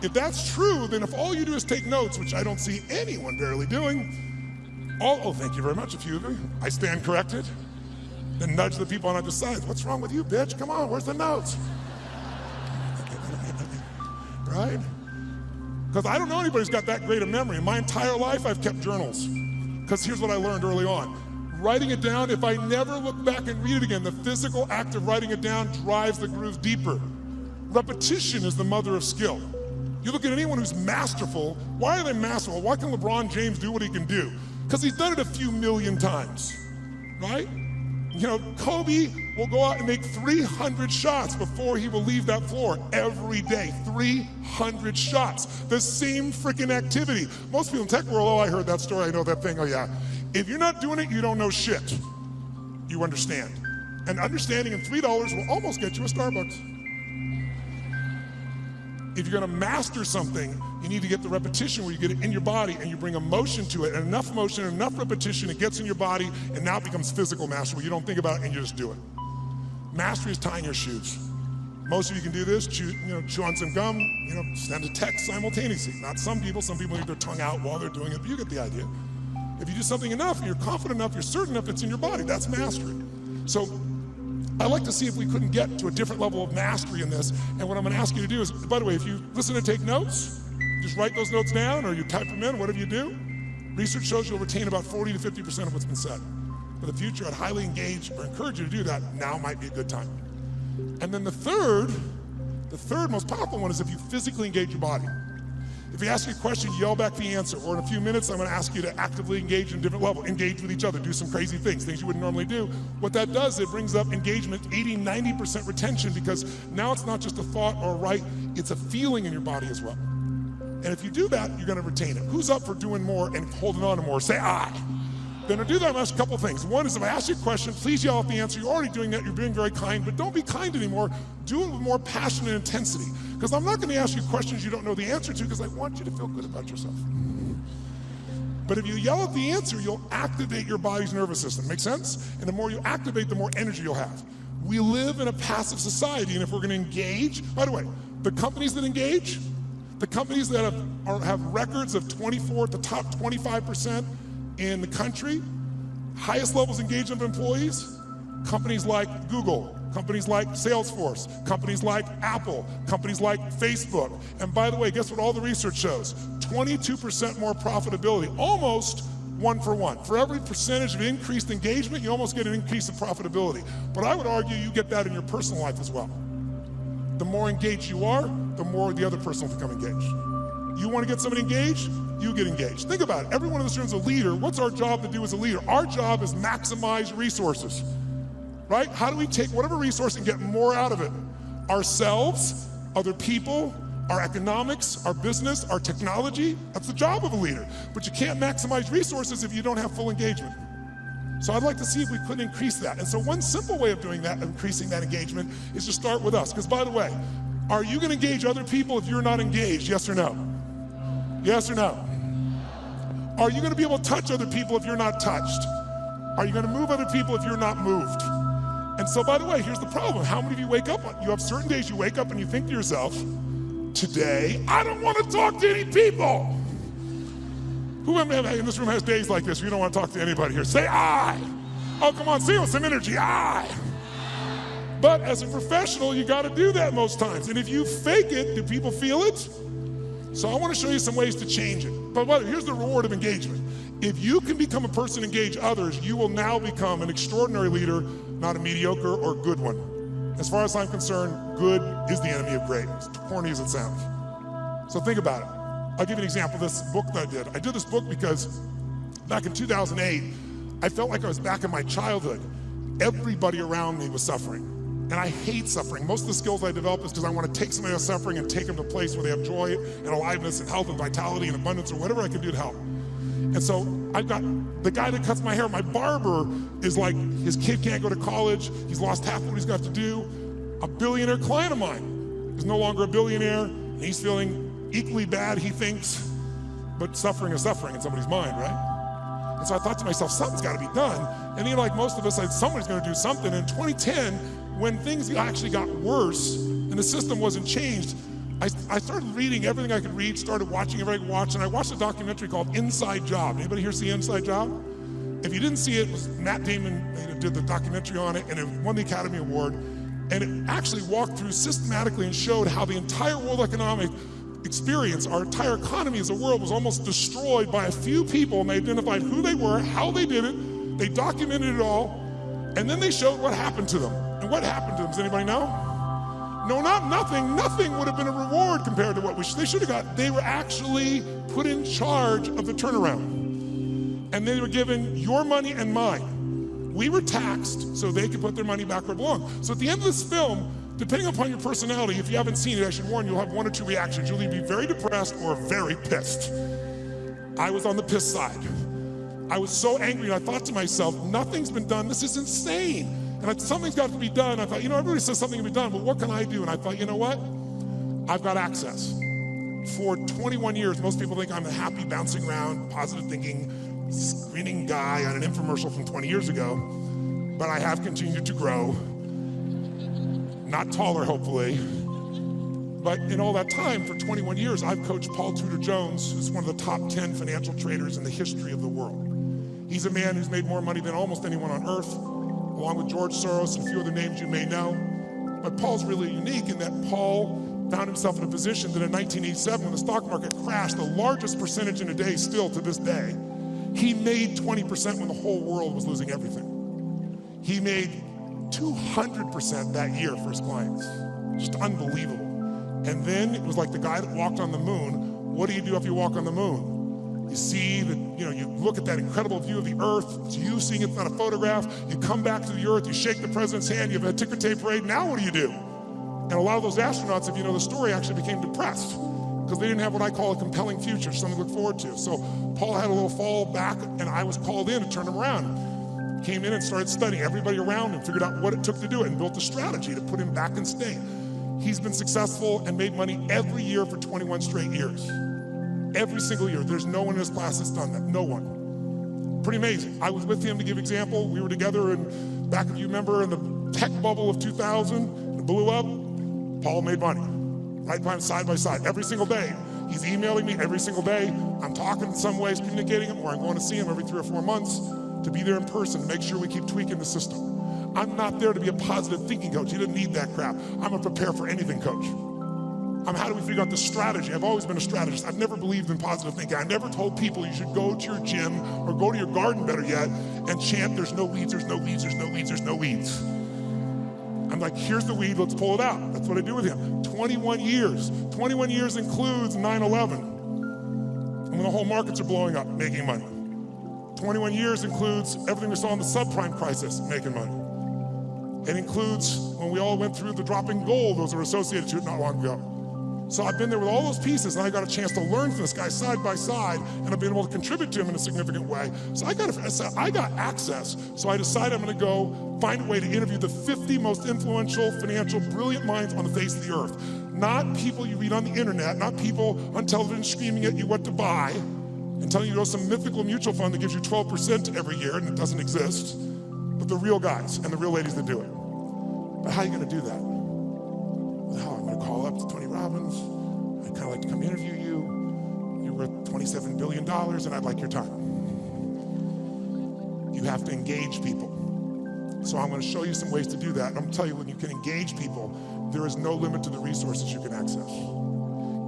If that's true, then if all you do is take notes, which I don't see anyone barely doing, oh, thank you very much, a few of you. I stand corrected. Then nudge the people on either side. What's wrong with you, bitch? Come on, where's the notes? Right? Because I don't know anybody who's got that great a memory. In my entire life, I've kept journals. Because here's what I learned early on. Writing it down, if I never look back and read it again, the physical act of writing it down drives the groove deeper. Repetition is the mother of skill. You look at anyone who's masterful, why are they masterful? Why can LeBron James do what he can do? Because he's done it a few million times, right? You know, Kobe will go out and make 300 shots before he will leave that floor every day. 300 shots. The same freaking activity. Most people in tech world, oh, I heard that story, I know that thing, oh yeah. If you're not doing it, you don't know shit. You understand. And understanding in $3 will almost get you a Starbucks. If you're gonna master something, you need to get the repetition where you get it in your body and you bring emotion to it, and enough emotion, enough repetition, it gets in your body, and now it becomes physical mastery where you don't think about it and you just do it. Mastery is tying your shoes. Most of you can do this, chew on some gum, send a text simultaneously. Not some people leave their tongue out while they're doing it, but you get the idea. If you do something enough, and you're confident enough, you're certain enough, it's in your body, that's mastery. So I'd like to see if we couldn't get to a different level of mastery in this. And what I'm gonna ask you to do is, by the way, if you listen and take notes, just write those notes down or you type them in, whatever you do, research shows you'll retain about 40 to 50% of what's been said. For the future, I'd highly engage or encourage you to do that. Now might be a good time. And then the third most powerful one is if you physically engage your body. If you ask you a question, yell back the answer. Or in a few minutes, I'm gonna ask you to actively engage in a different level. Engage with each other, do some crazy things you wouldn't normally do. What that does, it brings up engagement, 80, 90% retention, because now it's not just a thought or a right, it's a feeling in your body as well. And if you do that, you're gonna retain it. Who's up for doing more and holding on to more? Say I. Then to do that, I'm gonna ask a couple things. One is if I ask you a question, please yell out the answer. You're already doing that, you're being very kind, but don't be kind anymore. Do it with more passion and intensity. Because I'm not gonna ask you questions you don't know the answer to, because I want you to feel good about yourself. But if you yell out the answer, you'll activate your body's nervous system. Make sense? And the more you activate, the more energy you'll have. We live in a passive society, and if we're gonna engage, by the way, the companies that engage, the companies that have records of the top 25% in the country, highest levels of engagement of employees, companies like Google, companies like Salesforce, companies like Apple, companies like Facebook. And by the way, guess what all the research shows? 22% more profitability, almost 1 for 1. For every percentage of increased engagement, you almost get an increase in profitability. But I would argue you get that in your personal life as well. The more engaged you are, the more the other person will become engaged. You want to get somebody engaged? You get engaged. Think about it. Everyone in this room is a leader. What's our job to do as a leader? Our job is maximize resources, right? How do we take whatever resource and get more out of it? Ourselves, other people, our economics, our business, our technology. That's the job of a leader. But you can't maximize resources if you don't have full engagement. So I'd like to see if we could increase that. And so one simple way of doing that, increasing that engagement, is to start with us. Because by the way, are you going to engage other people if you're not engaged? Yes or no? Yes or no? Are you going to be able to touch other people if you're not touched? Are you going to move other people if you're not moved? And so, by the way, here's the problem. How many of you wake up, you have certain days you wake up and you think to yourself, today, I don't want to talk to any people. Who in this room has days like this? You don't want to talk to anybody here. Say I. Oh, come on, say it with some energy. I. But as a professional, you got to do that most times. And if you fake it, do people feel it? So I want to show you some ways to change it. But here's the reward of engagement. If you can become a person, engage others, you will now become an extraordinary leader, not a mediocre or good one. As far as I'm concerned, good is the enemy of great, as corny as it sounds. So think about it. I'll give you an example of this book that I did. I did this book because back in 2008, I felt like I was back in my childhood. Everybody around me was suffering. And I hate suffering. Most of the skills I develop is because I want to take somebody else suffering and take them to a place where they have joy and aliveness and health and vitality and abundance or whatever I can do to help. And so I got the guy that cuts my hair, my barber is like, his kid can't go to college. He's lost half what he's got to do. A billionaire client of mine. is no longer a billionaire, and he's feeling equally bad, he thinks, but suffering is suffering in somebody's mind, right? And so I thought to myself, something's got to be done. And like most of us, somebody's going to do something. In 2010, when things actually got worse and the system wasn't changed, I started reading everything I could read, started watching everything I could watch, and I watched a documentary called Inside Job. Anybody here see Inside Job? If you didn't see it, it was Matt Damon did the documentary on it, and it won the Academy Award. And it actually walked through systematically and showed how the entire world economic experience, our entire economy as a world, was almost destroyed by a few people, and they identified who they were, how they did it, they documented it all, and then they showed what happened to them. And what happened to them, does anybody know? No, not nothing. Nothing would have been a reward compared to what they should have got. They were actually put in charge of the turnaround. And they were given your money and mine. We were taxed so they could put their money back where it belonged. So at the end of this film, depending upon your personality, if you haven't seen it, I should warn you, you'll have one or two reactions. You'll either be very depressed or very pissed. I was on the pissed side. I was so angry, and I thought to myself, nothing's been done. This is insane. And something's got to be done. I thought, everybody says something can be done, but what can I do? And I thought, you know what? I've got access. For 21 years, most people think I'm a happy, bouncing around, positive thinking, screening guy on an infomercial from 20 years ago, but I have continued to grow. Not taller, hopefully. But in all that time, for 21 years, I've coached Paul Tudor Jones, who's one of the top 10 financial traders in the history of the world. He's a man who's made more money than almost anyone on earth, along with George Soros and a few other names you may know. But Paul's really unique in that Paul found himself in a position that in 1987, when the stock market crashed, the largest percentage in a day still to this day, he made 20% when the whole world was losing everything. He made 200% that year for his clients. Just unbelievable. And then it was like the guy that walked on the moon. What do you do if you walk on the moon? You see that, you look at that incredible view of the earth. It's you seeing it's not a photograph. You come back to the earth, you shake the president's hand, you have a ticker tape parade. Now what do? And a lot of those astronauts, if you know the story, actually became depressed because they didn't have what I call a compelling future, something to look forward to. So Paul had a little fall back, and I was called in to turn him around. Came in and started studying everybody around him, figured out what it took to do it, and built a strategy to put him back in state. He's been successful and made money every year for 21 straight years. Every single year. There's no one in his class that's done that. No one. Pretty amazing. I was with him to give example. We were together back, if you remember, in the tech bubble of 2000. It blew up. Paul made money. Right by him, side by side, every single day. He's emailing me every single day. I'm talking in some ways, communicating him, or I'm going to see him every 3 or 4 months to be there in person, make sure we keep tweaking the system. I'm not there to be a positive thinking coach. He didn't need that crap. I'm a prepare for anything coach. How do we figure out the strategy? I've always been a strategist. I've never believed in positive thinking. I never told people you should go to your gym or go to your garden, better yet, and chant, there's no weeds, there's no weeds, there's no weeds, there's no weeds. I'm like, here's the weed, let's pull it out. That's what I do with him. 21 years. 21 years includes 9/11. And when the whole markets are blowing up, making money. 21 years includes everything we saw in the subprime crisis, making money. It includes when we all went through the dropping gold, those are associated to it not long ago. So I've been there with all those pieces, and I got a chance to learn from this guy side by side, and I've been able to contribute to him in a significant way. So I got access, so I decided I'm gonna go find a way to interview the 50 most influential, financial, brilliant minds on the face of the earth. Not people you read on the internet, not people on television screaming at you what to buy, and telling you to go to some mythical mutual fund that gives you 12% every year, and it doesn't exist, but the real guys and the real ladies that do it. But how are you gonna do that? Well, I'm gonna call up to Tony Robbins. I'd kind of like to come interview you. You're worth $27 billion and I'd like your time. You have to engage people. So I'm gonna show you some ways to do that. I'm gonna tell you, when you can engage people, there is no limit to the resources you can access.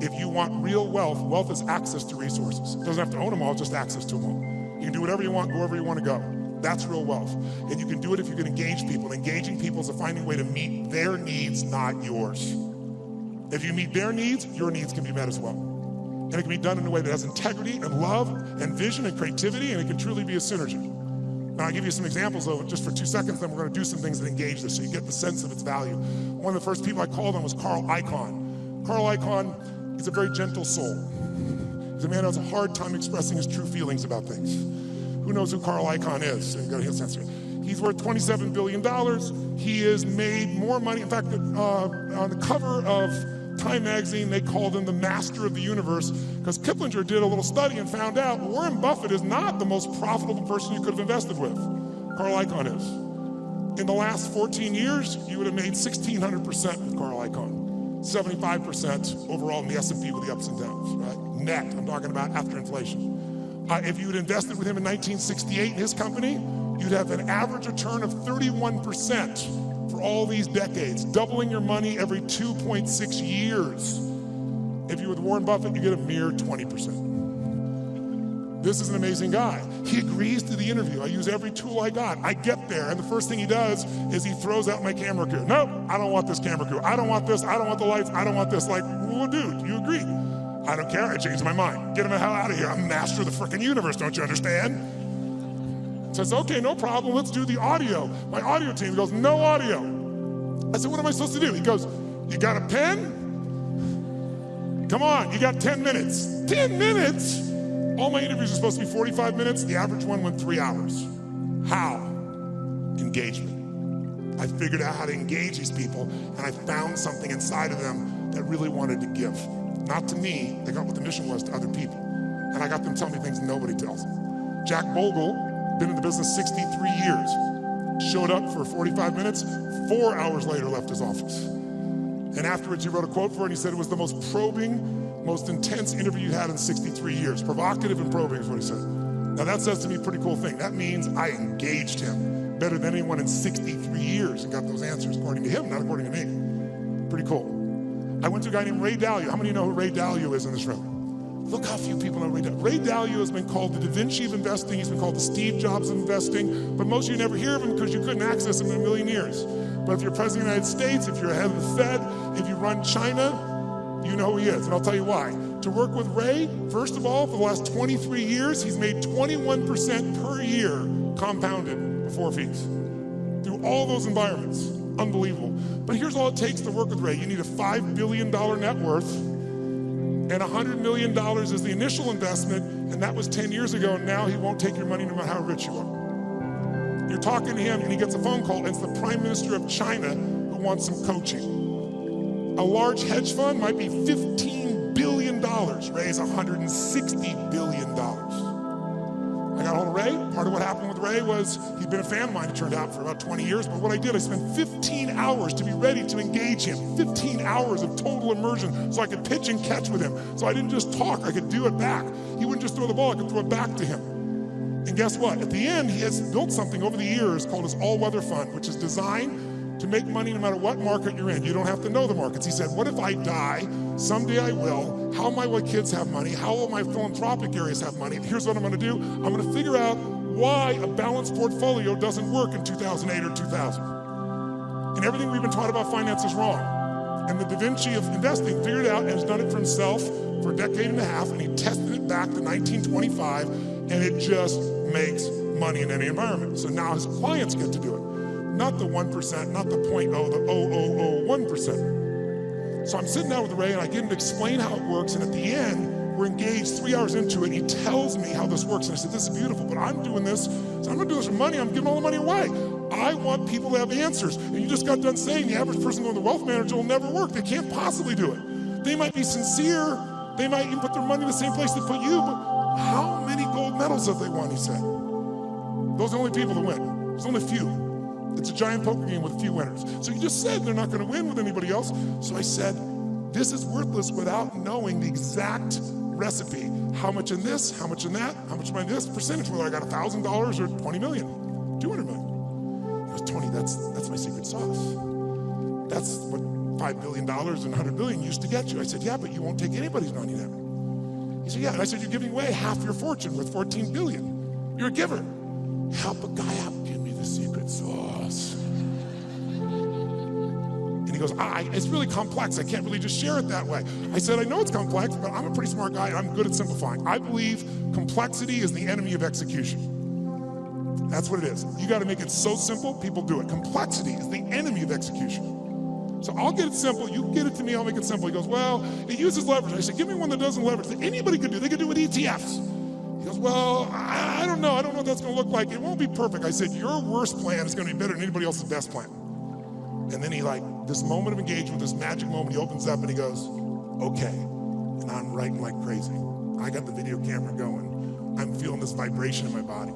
If you want real wealth, wealth is access to resources. It doesn't have to own them all, just access to them all. You can do whatever you want, go wherever you want to go. That's real wealth. And you can do it if you can engage people. And engaging people is finding a way to meet their needs, not yours. If you meet their needs, your needs can be met as well. And it can be done in a way that has integrity and love and vision and creativity, and it can truly be a synergy. Now, I'll give you some examples of it just for 2 seconds, then we're going to do some things that engage this so you get the sense of its value. One of the first people I called on was Carl Icahn. Carl Icahn is a very gentle soul. He's a man who has a hard time expressing his true feelings about things. Who knows who Carl Icahn is? He's worth $27 billion. He has made more money. In fact, on the cover of Time magazine, they called him the master of the universe because Kiplinger did a little study and found out Warren Buffett is not the most profitable person you could have invested with. Carl Icahn is. In the last 14 years, you would have made 1,600% with Carl Icahn. 75% overall in the S&P with the ups and downs, right? Net, I'm talking about after inflation. If you had invested with him in 1968 in his company, you'd have an average return of 31% for all these decades, doubling your money every 2.6 years. If you're with Warren Buffett, you get a mere 20%. This is an amazing guy. He agrees to the interview. I use every tool I got. I get there, and the first thing he does is he throws out my camera crew. Nope, I don't want this camera crew. I don't want this, I don't want the lights, I don't want this. Like, well, dude, you agreed. I don't care, I changed my mind. Get him the hell out of here. I'm master of the frickin' universe, don't you understand? Says, okay, no problem, let's do the audio. My audio team goes, no audio. I said, what am I supposed to do? He goes, you got a pen? Come on, you got 10 minutes. 10 minutes? All my interviews are supposed to be 45 minutes. The average one went 3 hours. How? Engagement. I figured out how to engage these people, and I found something inside of them that really wanted to give. Not to me, they got what the mission was to other people. And I got them telling me things nobody tells them. Jack Bogle, been in the business 63 years, showed up for 45 minutes, 4 hours later left his office. And afterwards he wrote a quote for it, and he said it was the most probing, most intense interview you had in 63 years. Provocative and probing is what he said. Now that says to me a pretty cool thing. That means I engaged him better than anyone in 63 years and got those answers, according to him, not according to me. Pretty cool. I went to a guy named Ray Dalio. How many of you know who Ray Dalio is in this room? Look how few people know Ray Dalio. Ray Dalio has been called the Da Vinci of investing. He's been called the Steve Jobs of investing. But most of you never hear of him because you couldn't access him in a million years. But if you're president of the United States, if you're head of the Fed, if you run China, you know who he is. And I'll tell you why. To work with Ray, first of all, for the last 23 years, he's made 21% per year compounded before fees. Through all those environments. Unbelievable. But here's all it takes to work with Ray. You need a $5 billion net worth, and $100 million is the initial investment, and that was 10 years ago, and now he won't take your money no matter how rich you are. You're talking to him, and he gets a phone call, and it's the Prime Minister of China who wants some coaching. A large hedge fund might be $15 billion. Ray's $160 billion. I got hold of Ray. Part of what happened with Ray was he'd been a fan of mine, it turned out, for about 20 years. But what I did, I spent 15 hours to be ready to engage him. 15 hours of total immersion so I could pitch and catch with him. So I didn't just talk, I could do it back. He wouldn't just throw the ball, I could throw it back to him. And guess what? At the end, he has built something over the years called his all-weather fund, which is designed to make money no matter what market you're in. You don't have to know the markets. He said, what if I die? Someday I will. How will my kids have money? How will my philanthropic areas have money? Here's what I'm gonna do. I'm gonna figure out why a balanced portfolio doesn't work in 2008 or 2000. And everything we've been taught about finance is wrong. And the Da Vinci of investing figured it out and has done it for himself for a decade and a half, and he tested it back to 1925, and it just makes money in any environment. So now his clients get to do it. Not the 1%, not the 0.0, the 0.001%. So I'm sitting down with Ray and I get him to explain how it works, and at the end, we're engaged 3 hours into it, and he tells me how this works. And I said, this is beautiful, but I'm doing this, so I'm not doing this for money, I'm giving all the money away. I want people to have answers. And you just got done saying the average person going to the wealth manager will never work. They can't possibly do it. They might be sincere, they might even put their money in the same place they put you, but how many gold medals have they won, he said. Those are the only people that win. There's only a few. It's a giant poker game with a few winners. So you just said they're not going to win with anybody else. So I said, this is worthless without knowing the exact recipe. How much in this, how much in that, how much in this percentage, whether I got $1,000 or 20 million, 200 million. He goes, Tony, that's my secret sauce. That's what $5 billion and 100 billion used to get you. I said, yeah, but you won't take anybody's money now. He said, yeah. And I said, you're giving away half your fortune with 14 billion. You're a giver. Help a guy out, give me the secret sauce. And he goes, it's really complex. I can't really just share it that way. I said, I know it's complex, but I'm a pretty smart guy and I'm good at simplifying. I believe complexity is the enemy of execution. That's what it is. You got to make it so simple, people do it. Complexity is the enemy of execution. So I'll get it simple, you get it to me, I'll make it simple. He goes, well, it uses leverage. I said, give me one that doesn't leverage, that anybody could do. They could do it with ETFs. He goes, well, I don't know what that's gonna look like. It won't be perfect. I said, your worst plan is gonna be better than anybody else's best plan. And then he this moment of engagement, this magic moment, he opens up and he goes, okay. And I'm writing like crazy. I got the video camera going. I'm feeling this vibration in my body.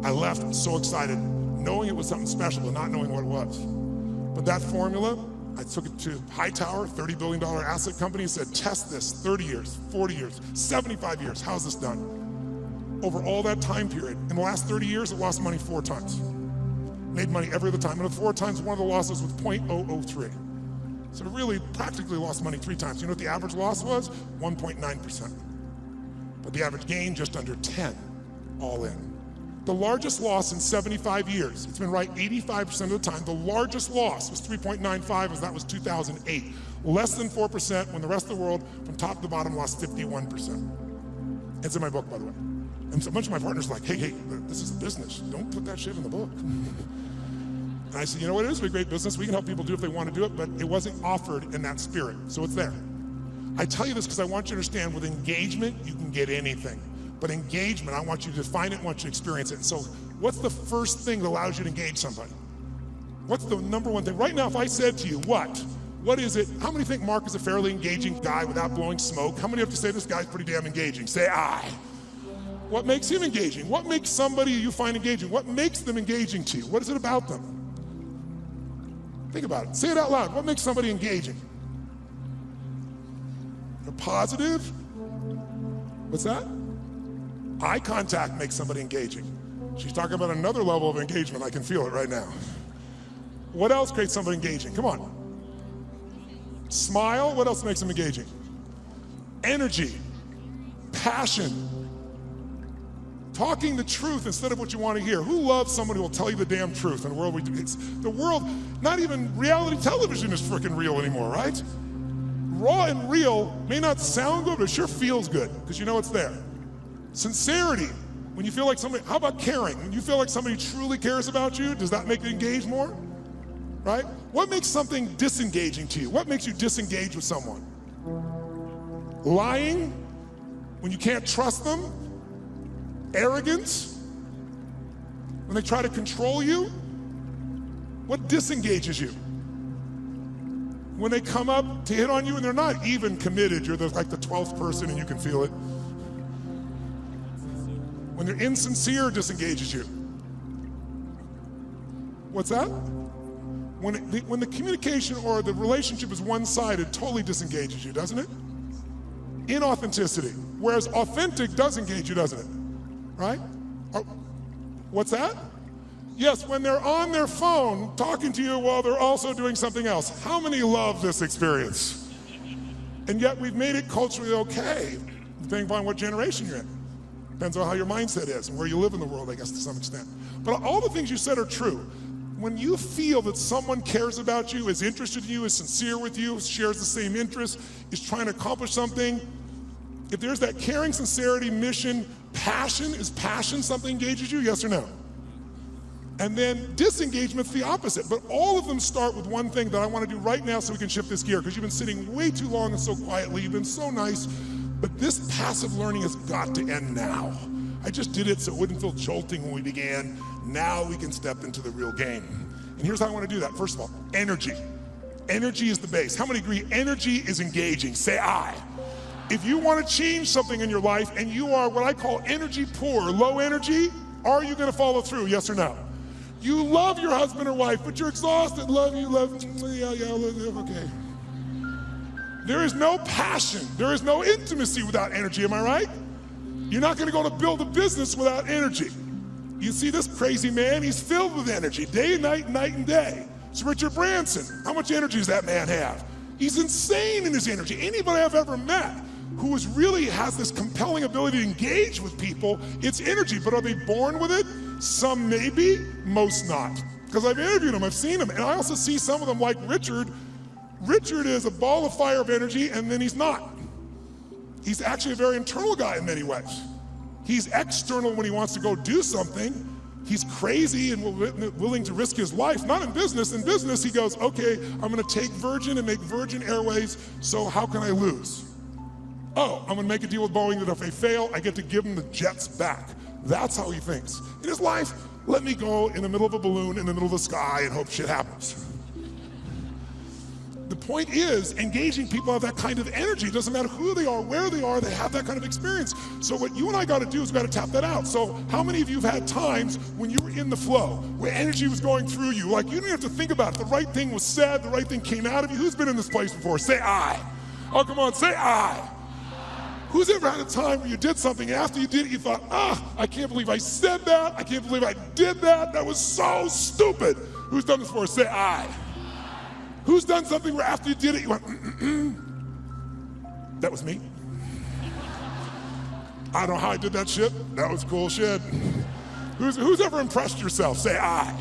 I left so excited, knowing it was something special, but not knowing what it was. But that formula, I took it to Hightower, $30 billion asset company, and said, test this, 30 years, 40 years, 75 years, how's this done? Over all that time period, in the last 30 years, it lost money 4 times. Made money every other time, and the 4 times, one of the losses was 0.003. So it really practically lost money 3 times. You know what the average loss was? 1.9%. But the average gain, just under 10, all in. The largest loss in 75 years, it's been right 85% of the time, the largest loss was 3.95, as that was 2008. Less than 4% when the rest of the world, from top to bottom, lost 51%. It's in my book, by the way. And so a bunch of my partners are like, hey, this is a business. Don't put that shit in the book. And I said, you know what, it is a great business. We can help people do it if they want to do it, but it wasn't offered in that spirit, so it's there. I tell you this because I want you to understand, with engagement, you can get anything. But engagement, I want you to define it, I want you to experience it. And so what's the first thing that allows you to engage somebody? What's the number one thing? Right now, if I said to you, what is it? How many think Mark is a fairly engaging guy without blowing smoke? How many have to say this guy's pretty damn engaging? Say I. What makes him engaging? What makes somebody you find engaging? What makes them engaging to you? What is it about them? Think about it. Say it out loud. What makes somebody engaging? They're positive? What's that? Eye contact makes somebody engaging. She's talking about another level of engagement. I can feel it right now. What else creates somebody engaging? Come on. Smile. What else makes them engaging? Energy. Passion. Talking the truth instead of what you want to hear. Who loves someone who will tell you the damn truth in a world the world, not even reality television is freaking real anymore, right? Raw and real may not sound good, but it sure feels good because you know it's there. Sincerity, when you feel like somebody, how about caring? When you feel like somebody truly cares about you, does that make you engage more? Right? What makes something disengaging to you? What makes you disengage with someone? Lying, when you can't trust them? Arrogance, when they try to control you? What disengages you? When they come up to hit on you and they're not even committed, you're like the 12th person and you can feel it. When they're insincere, disengages you. What's that? When the communication or the relationship is one-sided, totally disengages you, doesn't it? Inauthenticity. Whereas authentic does engage you, doesn't it? Right? What's that? Yes, when they're on their phone talking to you while they're also doing something else. How many love this experience? And yet we've made it culturally okay, depending upon what generation you're in. Depends on how your mindset is and where you live in the world, I guess, to some extent. But all the things you said are true. When you feel that someone cares about you, is interested in you, is sincere with you, shares the same interests, is trying to accomplish something, if there's that caring, sincerity, mission, passion, is passion something engages you, yes or no? And then disengagement's the opposite, but all of them start with one thing that I want to do right now so we can shift this gear, because you've been sitting way too long and so quietly, you've been so nice, but this passive learning has got to end now. I just did it so it wouldn't feel jolting when we began. Now we can step into the real game. And here's how I want to do that. First of all, energy. Energy is the base. How many agree energy is engaging? Say I. If you want to change something in your life and you are what I call energy poor, low energy, are you going to follow through, yes or no? You love your husband or wife, but you're exhausted. Love, okay. There is no passion. There is no intimacy without energy, am I right? You're not going to go to build a business without energy. You see this crazy man, he's filled with energy, day and night and day. It's Richard Branson. How much energy does that man have? He's insane in his energy. Anybody I've ever met who really has this compelling ability to engage with people, it's energy, but are they born with it? Some maybe, most not. Because I've interviewed them, I've seen them, and I also see some of them like Richard. Richard is a ball of fire of energy, and then he's not. He's actually a very internal guy in many ways. He's external when he wants to go do something. He's crazy and willing to risk his life, not in business. In business, he goes, okay, I'm gonna take Virgin and make Virgin Airways, so how can I lose? Oh, I'm gonna make a deal with Boeing that if they fail, I get to give them the jets back. That's how he thinks. In his life, let me go in the middle of a balloon in the middle of the sky and hope shit happens. The point is, engaging people have that kind of energy. It doesn't matter who they are, where they are, they have that kind of experience. So what you and I got to do is we got to tap that out. So how many of you have had times when you were in the flow, where energy was going through you, like you didn't have to think about it, the right thing was said, the right thing came out of you? Who's been in this place before? Say I. Oh, come on, say I. Who's ever had a time where you did something, and after you did it, you thought, I can't believe I said that, I can't believe I did that, that was so stupid. Who's done this before? Say I. Who's done something where after you did it, you went, that was me. I don't know how I did that shit. That was cool shit. Who's ever impressed yourself? Say I.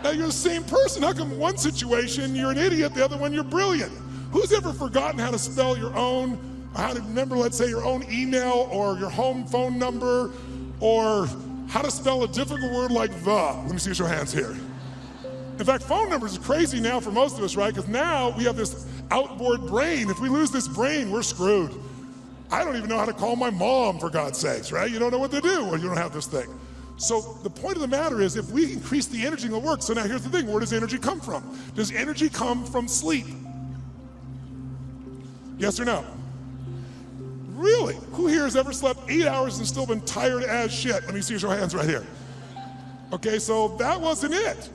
Now you're the same person. How come one situation you're an idiot, the other one you're brilliant? Who's ever forgotten how to spell your own, or how to remember, let's say, your own email or your home phone number, or how to spell a difficult word like the? Let me see your hands here. In fact, phone numbers are crazy now for most of us, right? Because now we have this outboard brain. If we lose this brain, we're screwed. I don't even know how to call my mom, for God's sakes, right? You don't know what to do when you don't have this thing. So the point of the matter is, if we increase the energy, it'll work. So now here's the thing, where does energy come from? Does energy come from sleep? Yes or no? Really? Who here has ever slept 8 hours and still been tired as shit? Let me see your hands right here. Okay, so that wasn't it.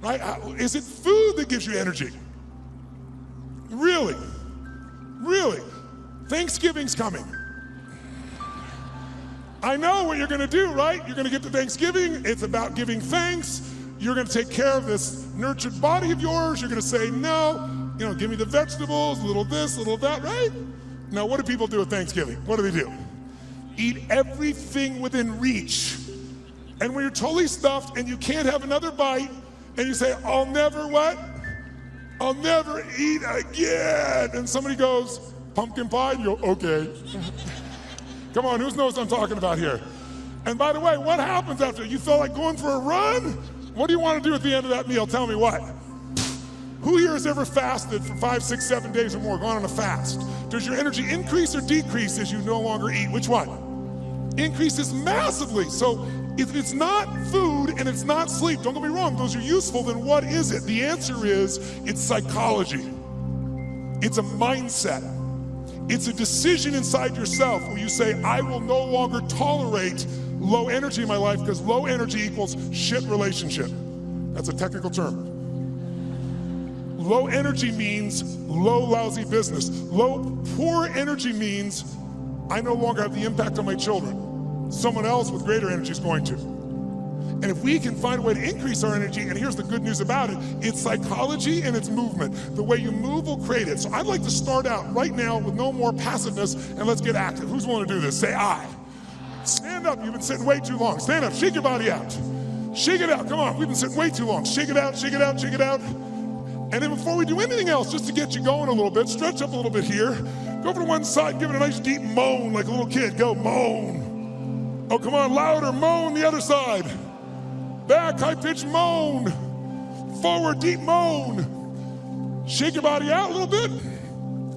Right? Is it food that gives you energy? Really? Really? Thanksgiving's coming. I know what you're gonna do, right? You're gonna get to Thanksgiving, it's about giving thanks. You're gonna take care of this nurtured body of yours. You're gonna say, no, give me the vegetables, a little this, a little that, right? Now, what do people do at Thanksgiving? What do? Eat everything within reach. And when you're totally stuffed and you can't have another bite, and you say, I'll never what? I'll never eat again. And somebody goes, pumpkin pie? And you go, okay. Come on, who knows what I'm talking about here? And by the way, what happens after? You feel like going for a run? What do you want to do at the end of that meal? Tell me what? Who here has ever fasted for 5, 6, 7 days or more, gone on a fast? Does your energy increase or decrease as you no longer eat? Which one? Increases massively. So if it's not food and it's not sleep, don't get me wrong, those are useful, then what is it? The answer is, it's psychology. It's a mindset. It's a decision inside yourself where you say, I will no longer tolerate low energy in my life, because low energy equals shit relationship. That's a technical term. Low energy means low, lousy business. Poor energy means I no longer have the impact on my children. Someone else with greater energy is going to. And if we can find a way to increase our energy, and here's the good news about it, it's psychology and it's movement. The way you move will create it. So I'd like to start out right now with no more passiveness, and let's get active. Who's willing to do this? Say I. Stand up, you've been sitting way too long. Stand up, shake your body out. Shake it out, come on, we've been sitting way too long. Shake it out, shake it out, shake it out. And then before we do anything else, just to get you going a little bit, stretch up a little bit here. Go over to one side, give it a nice deep moan like a little kid. Go, moan. Oh, come on, louder, moan the other side. Back, high-pitched moan. Forward, deep moan. Shake your body out a little bit.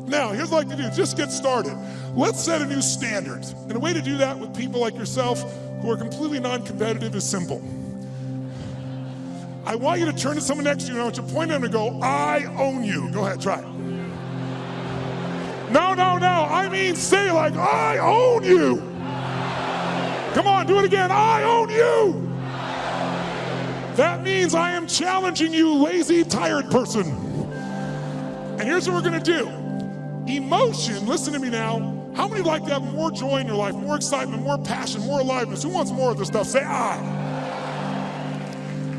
Now, here's what I'd like to do, just get started. Let's set a new standard. And a way to do that with people like yourself who are completely non-competitive is simple. I want you to turn to someone next to you and I want you to point at them and go, I own you. Go ahead, try it. No, I mean say like, I own you. Come on, do it again, I own you. That means I am challenging you, lazy, tired person. And here's what we're gonna do. Emotion, listen to me now. How many would like to have more joy in your life, more excitement, more passion, more aliveness? Who wants more of this stuff? Say I.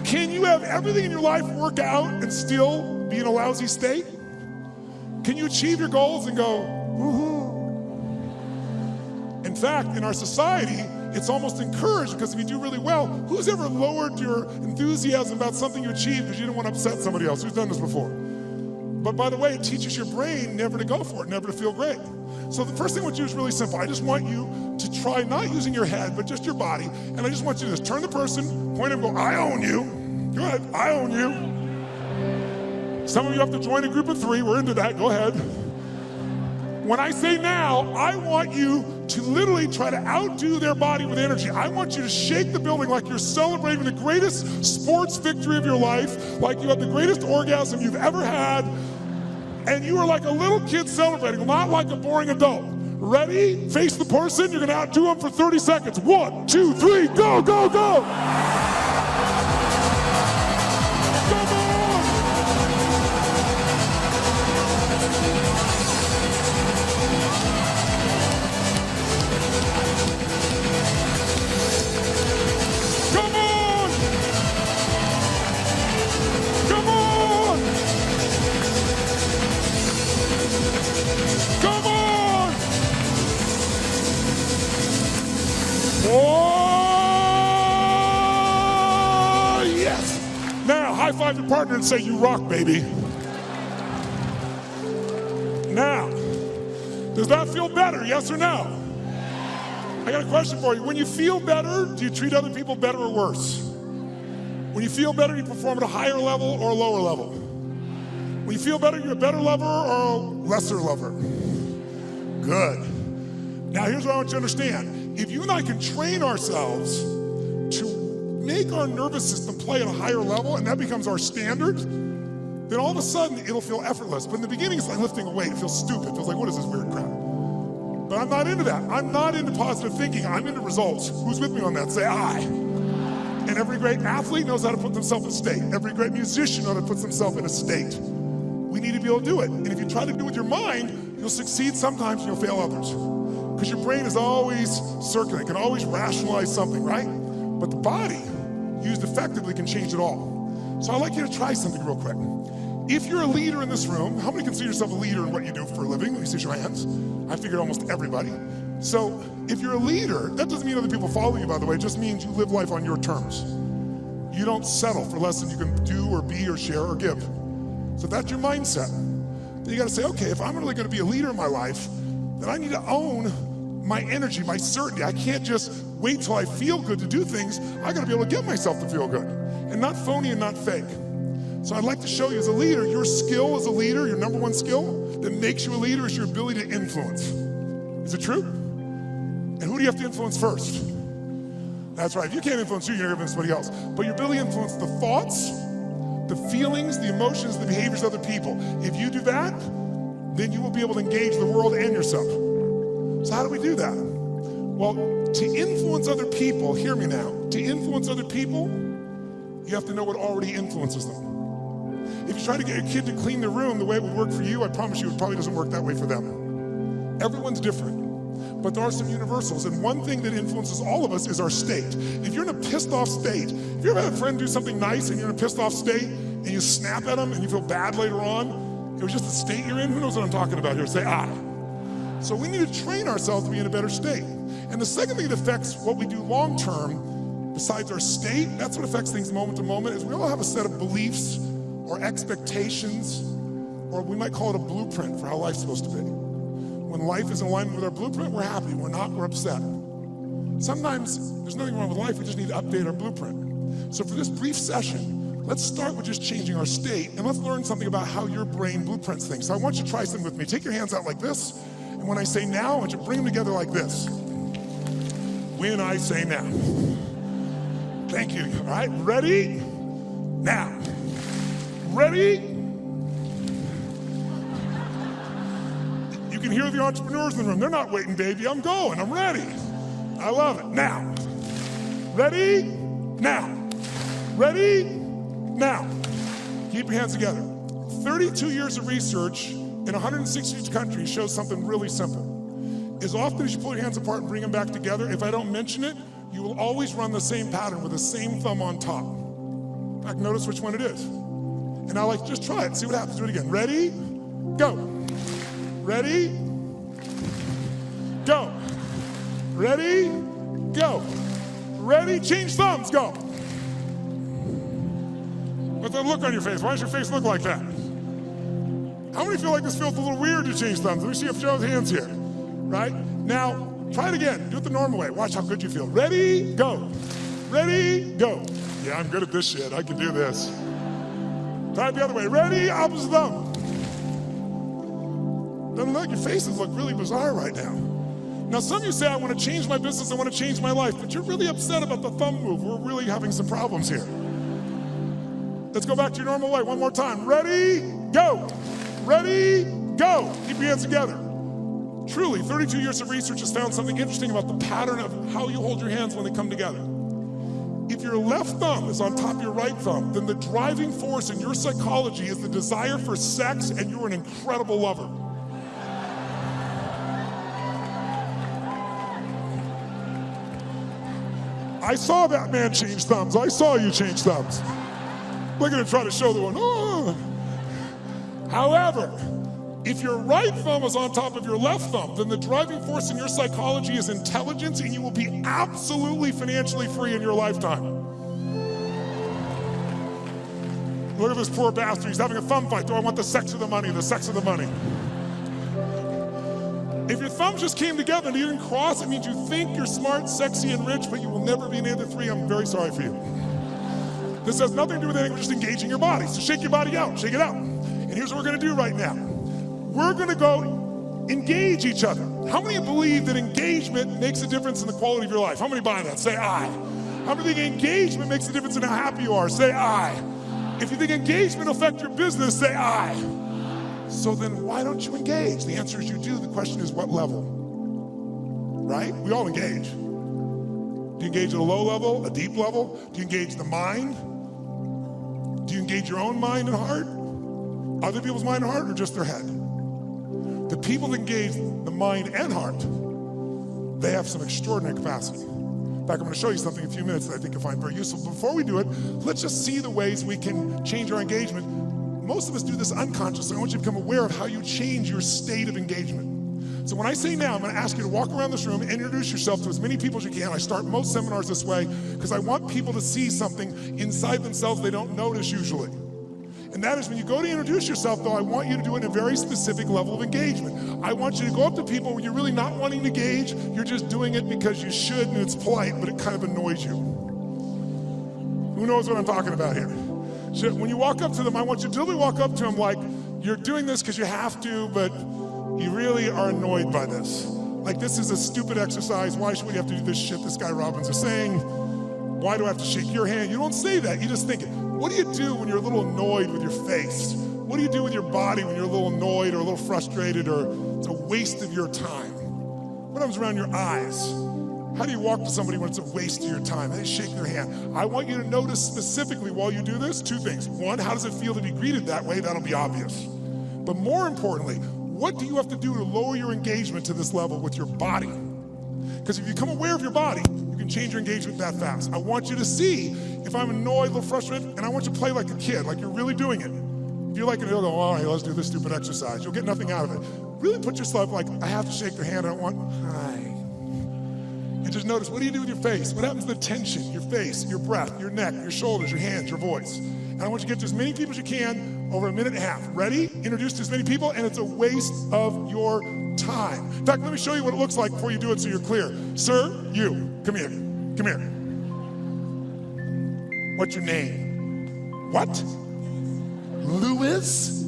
Can you have everything in your life work out and still be in a lousy state? Can you achieve your goals and go, woohoo? In fact, in our society, it's almost encouraged, because if you do really well, who's ever lowered your enthusiasm about something you achieved because you didn't want to upset somebody else? Who's done this before? But by the way, it teaches your brain never to go for it, never to feel great. So the first thing I want you to do is really simple. I just want you to try not using your head, but just your body. And I just want you to just turn the person, point and go, I own you. Go ahead, I own you. Some of you have to join a group of 3. We're into that, go ahead. When I say now, I want you to literally try to outdo their body with energy. I want you to shake the building like you're celebrating the greatest sports victory of your life, like you had the greatest orgasm you've ever had. And you are like a little kid celebrating, not like a boring adult. Ready? Face the person. You're going to outdo them for 30 seconds. 1, 2, 3, go, go, go. Oh, yes. Now, high five your partner and say, you rock, baby. Now, does that feel better, yes or no? I got a question for you. When you feel better, do you treat other people better or worse? When you feel better, you perform at a higher level or a lower level? When you feel better, you're a better lover or a lesser lover? Good. Now, here's what I want you to understand. If you and I can train ourselves to make our nervous system play at a higher level, and that becomes our standard, then all of a sudden it'll feel effortless. But in the beginning, it's like lifting a weight. It feels stupid. It feels like, what is this weird crap? But I'm not into that. I'm not into positive thinking. I'm into results. Who's with me on that? Say I. And every great athlete knows how to put themselves in a state. Every great musician knows how to put themselves in a state. We need to be able to do it. And if you try to do it with your mind, you'll succeed sometimes and you'll fail others. Because your brain is always circling, can always rationalize something, right? But the body, used effectively, can change it all. So I'd like you to try something real quick. If you're a leader in this room, how many consider yourself a leader in what you do for a living? Let me see your hands. I figured almost everybody. So if you're a leader, that doesn't mean other people follow you, by the way. It just means you live life on your terms. You don't settle for less than you can do or be or share or give. So if that's your mindset, then you gotta say, okay, if I'm really gonna be a leader in my life, then I need to own my energy, my certainty. I can't just wait till I feel good to do things. I gotta be able to get myself to feel good. And not phony and not fake. So I'd like to show you as a leader, your skill as a leader, your number one skill that makes you a leader is your ability to influence. Is it true? And who do you have to influence first? That's right, if you can't influence you, you're gonna influence somebody else. But your ability to influence the thoughts, the feelings, the emotions, the behaviors of other people. If you do that, then you will be able to engage the world and yourself. So how do we do that? Well, to influence other people, hear me now, to influence other people, you have to know what already influences them. If you try to get a kid to clean the room the way it would work for you, I promise you it probably doesn't work that way for them. Everyone's different, but there are some universals, and one thing that influences all of us is our state. If you're in a pissed off state, if you ever had a friend do something nice and you're in a pissed off state, and you snap at them and you feel bad later on, it was just the state you're in, who knows what I'm talking about here? Say, I. So we need to train ourselves to be in a better state. And the second thing that affects what we do long term, besides our state, that's what affects things moment to moment, is we all have a set of beliefs or expectations, or we might call it a blueprint for how life's supposed to be. When life is in alignment with our blueprint, we're happy. We're not, we're upset. Sometimes there's nothing wrong with life, we just need to update our blueprint. So for this brief session, let's start with just changing our state, and let's learn something about how your brain blueprints things. So I want you to try something with me. Take your hands out like this, and when I say now, I want you to bring them together like this. When I say now. Thank you. All right, ready? Now. Ready? You can hear the entrepreneurs in the room. They're not waiting, baby. I'm going. I'm ready. I love it. Now. Ready? Now. Ready? Now. Keep your hands together. 32 years of research in 160 countries shows something really simple. As often as you pull your hands apart and bring them back together, if I don't mention it, you will always run the same pattern with the same thumb on top. In fact, notice which one it is. And I like, just try it, see what happens. Do it again. Ready? Go. Ready? Go. Ready? Go. Ready? Change thumbs. Go. What's that look on your face? Why does your face look like that? How many feel like this feels a little weird to change thumbs? Let me see if show of hands here. Right? Now, try it again. Do it the normal way. Watch how good you feel. Ready? Go. Ready? Go. Yeah, I'm good at this shit. I can do this. Try it the other way. Ready? Opposite thumb. Doesn't look, your faces look really bizarre right now. Now, some of you say, I want to change my business, I want to change my life, but you're really upset about the thumb move. We're really having some problems here. Let's go back to your normal way one more time. Ready? Go. Ready, go. Keep your hands together. Truly, 32 years of research has found something interesting about the pattern of how you hold your hands when they come together. If your left thumb is on top of your right thumb, then the driving force in your psychology is the desire for sex, and you're an incredible lover. I saw that man change thumbs. I saw you change thumbs. We're gonna try to show the one. Oh. However, if your right thumb is on top of your left thumb, then the driving force in your psychology is intelligence, and you will be absolutely financially free in your lifetime. Look at this poor bastard. He's having a thumb fight. Do I want the sex or the money? The sex or the money? If your thumbs just came together and you didn't cross, it means you think you're smart, sexy, and rich, but you will never be any of the three. I'm very sorry for you. This has nothing to do with anything, we're just engaging your body. So shake your body out, shake it out. And here's what we're gonna do right now. We're gonna go engage each other. How many believe that engagement makes a difference in the quality of your life? How many buy that? Say aye. How many think engagement makes a difference in how happy you are? Say aye. If you think engagement will affect your business, say aye. So then why don't you engage? The answer is you do. The question is what level? Right? We all engage. Do you engage at a low level, a deep level? Do you engage the mind? Do you engage your own mind and heart? Other people's mind and heart, or just their head? The people that engage the mind and heart, they have some extraordinary capacity. In fact, I'm going to show you something in a few minutes that I think you'll find very useful. Before we do it, let's just see the ways we can change our engagement. Most of us do this unconsciously. I want you to become aware of how you change your state of engagement. So when I say now, I'm going to ask you to walk around this room and introduce yourself to as many people as you can. I start most seminars this way because I want people to see something inside themselves they don't notice usually. And that is when you go to introduce yourself, though, I want you to do it in a very specific level of engagement. I want you to go up to people where you're really not wanting to engage, you're just doing it because you should and it's polite, but it kind of annoys you. Who knows what I'm talking about here? So when you walk up to them, I want you to literally walk up to them like you're doing this because you have to, but you really are annoyed by this. Like, this is a stupid exercise. Why should we have to do this shit this guy Robbins is saying? Why do I have to shake your hand? You don't say that, you just think it. What do you do when you're a little annoyed with your face? What do you do with your body when you're a little annoyed or a little frustrated, or it's a waste of your time? What happens around your eyes? How do you walk to somebody when it's a waste of your time? They shake their hand. I want you to notice specifically while you do this, two things. One, how does it feel to be greeted that way? That'll be obvious. But more importantly, what do you have to do to lower your engagement to this level with your body? Because if you become aware of your body, you can change your engagement that fast. I want you to see if I'm annoyed, a little frustrated, and I want you to play like a kid, like you're really doing it. If you're like, you'll go, all right, let's do this stupid exercise. You'll get nothing out of it. Really put yourself like, I have to shake their hand, I don't want, hi. And just notice, what do you do with your face? What happens to the tension, your face, your breath, your neck, your shoulders, your hands, your voice? And I want you to get to as many people as you can over a minute and a half. Ready? Introduce to as many people, and it's a waste of your time. In fact, let me show you what it looks like before you do it so you're clear. Sir, you, come here, come here. What's your name? What? Lewis?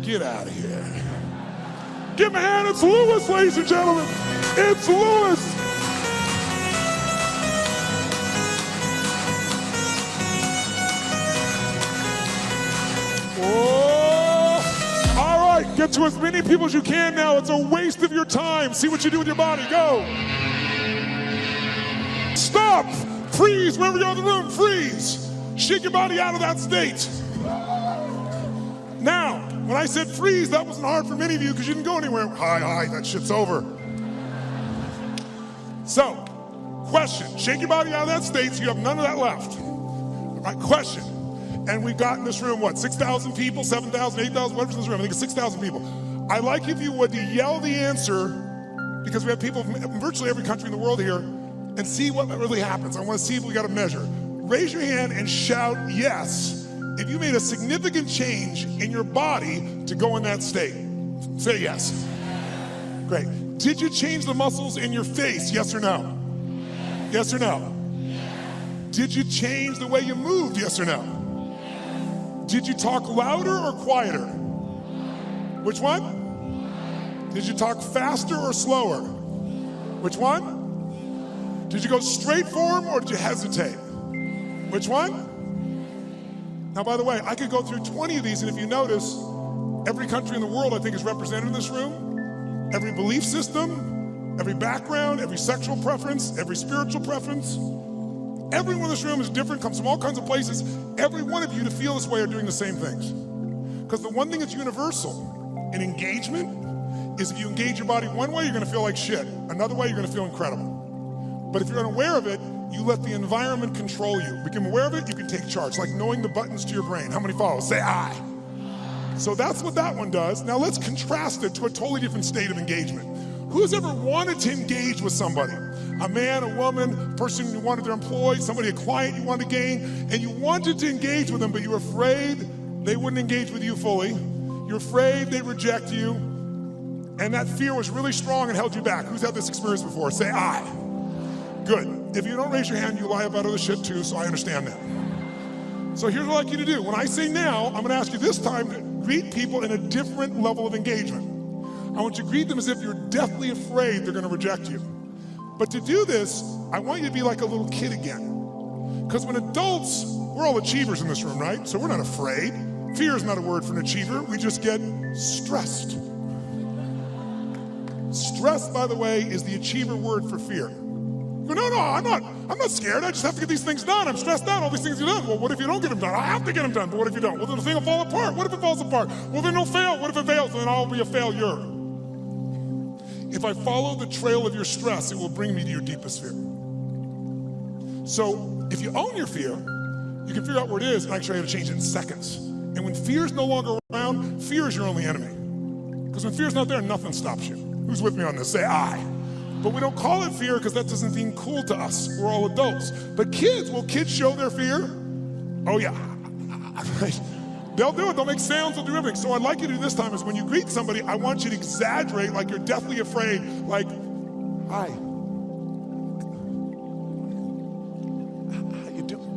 Get out of here. Give him a hand, it's Lewis, ladies and gentlemen. It's Lewis. Oh, all right, get to as many people as you can now. It's a waste of your time. See what you do with your body, go. Stop, freeze, wherever you're in the room, freeze. Shake your body out of that state. Now, when I said freeze, that wasn't hard for many of you because you didn't go anywhere. Hi, that shit's over. So, question, shake your body out of that state so you have none of that left. All right, question. And we've got in this room, what, 6,000 people, 7,000, 8,000, whatever's in this room, I think it's 6,000 people. I'd like if you would to yell the answer, because we have people from virtually every country in the world here, and see what really happens. I want to see if we got a measure. Raise your hand and shout yes if you made a significant change in your body to go in that state. Say yes. Great. Did you change the muscles in your face, yes or no? Yes or no? Did you change the way you moved, yes or no? Did you talk louder or quieter? Which one? Did you talk faster or slower? Which one? Did you go straight for him or did you hesitate? Which one? Now, by the way, I could go through 20 of these, and if you notice, Every country in the world, I think, is represented in this room. Every belief system, every background, every sexual preference, every spiritual preference. Everyone in this room is different, comes from all kinds of places. Every one of you to feel this way are doing the same things. Because the one thing that's universal in engagement is if you engage your body one way, you're gonna feel like shit. Another way, you're gonna feel incredible. But if you're unaware of it, you let the environment control you. Become aware of it, you can take charge. Like knowing the buttons to your brain. How many follow? Say I. So that's what that one does. Now let's contrast it to a totally different state of engagement. Who's ever wanted to engage with somebody? A man, a woman, a person you wanted to employ, somebody, a client you wanted to gain, and you wanted to engage with them, but you were afraid they wouldn't engage with you fully. You're afraid they'd reject you, and that fear was really strong and held you back. Who's had this experience before? Say I. Good. If you don't raise your hand, you lie about other shit too, so I understand that. So here's what I'd like you to do. When I say now, I'm gonna ask you this time to greet people in a different level of engagement. I want you to greet them as if you're deathly afraid they're gonna reject you. But to do this, I want you to be like a little kid again. Because when adults, we're all achievers in this room, right? So we're not afraid. Fear is not a word for an achiever. We just get stressed. Stress, by the way, is the achiever word for fear. You go, no, I'm not scared. I just have to get these things done. I'm stressed out. All these things are done. Well, what if you don't get them done? I have to get them done. But what if you don't? Well, then the thing will fall apart. What if it falls apart? Well, then it'll fail. What if it fails? Then I'll be a failure. If I follow the trail of your stress, it will bring me to your deepest fear. So if you own your fear, you can figure out where it is, and I can show you how to change it in seconds. And when fear is no longer around, fear is your only enemy. Because when fear's not there, nothing stops you. Who's with me on this? Say I. But we don't call it fear because that doesn't seem cool to us. We're all adults. But kids, will kids show their fear? Oh yeah. They'll do it, they'll make sounds, they'll do everything. So what I'd like you to do this time is when you greet somebody, I want you to exaggerate like you're deathly afraid, like, hi. How you doing?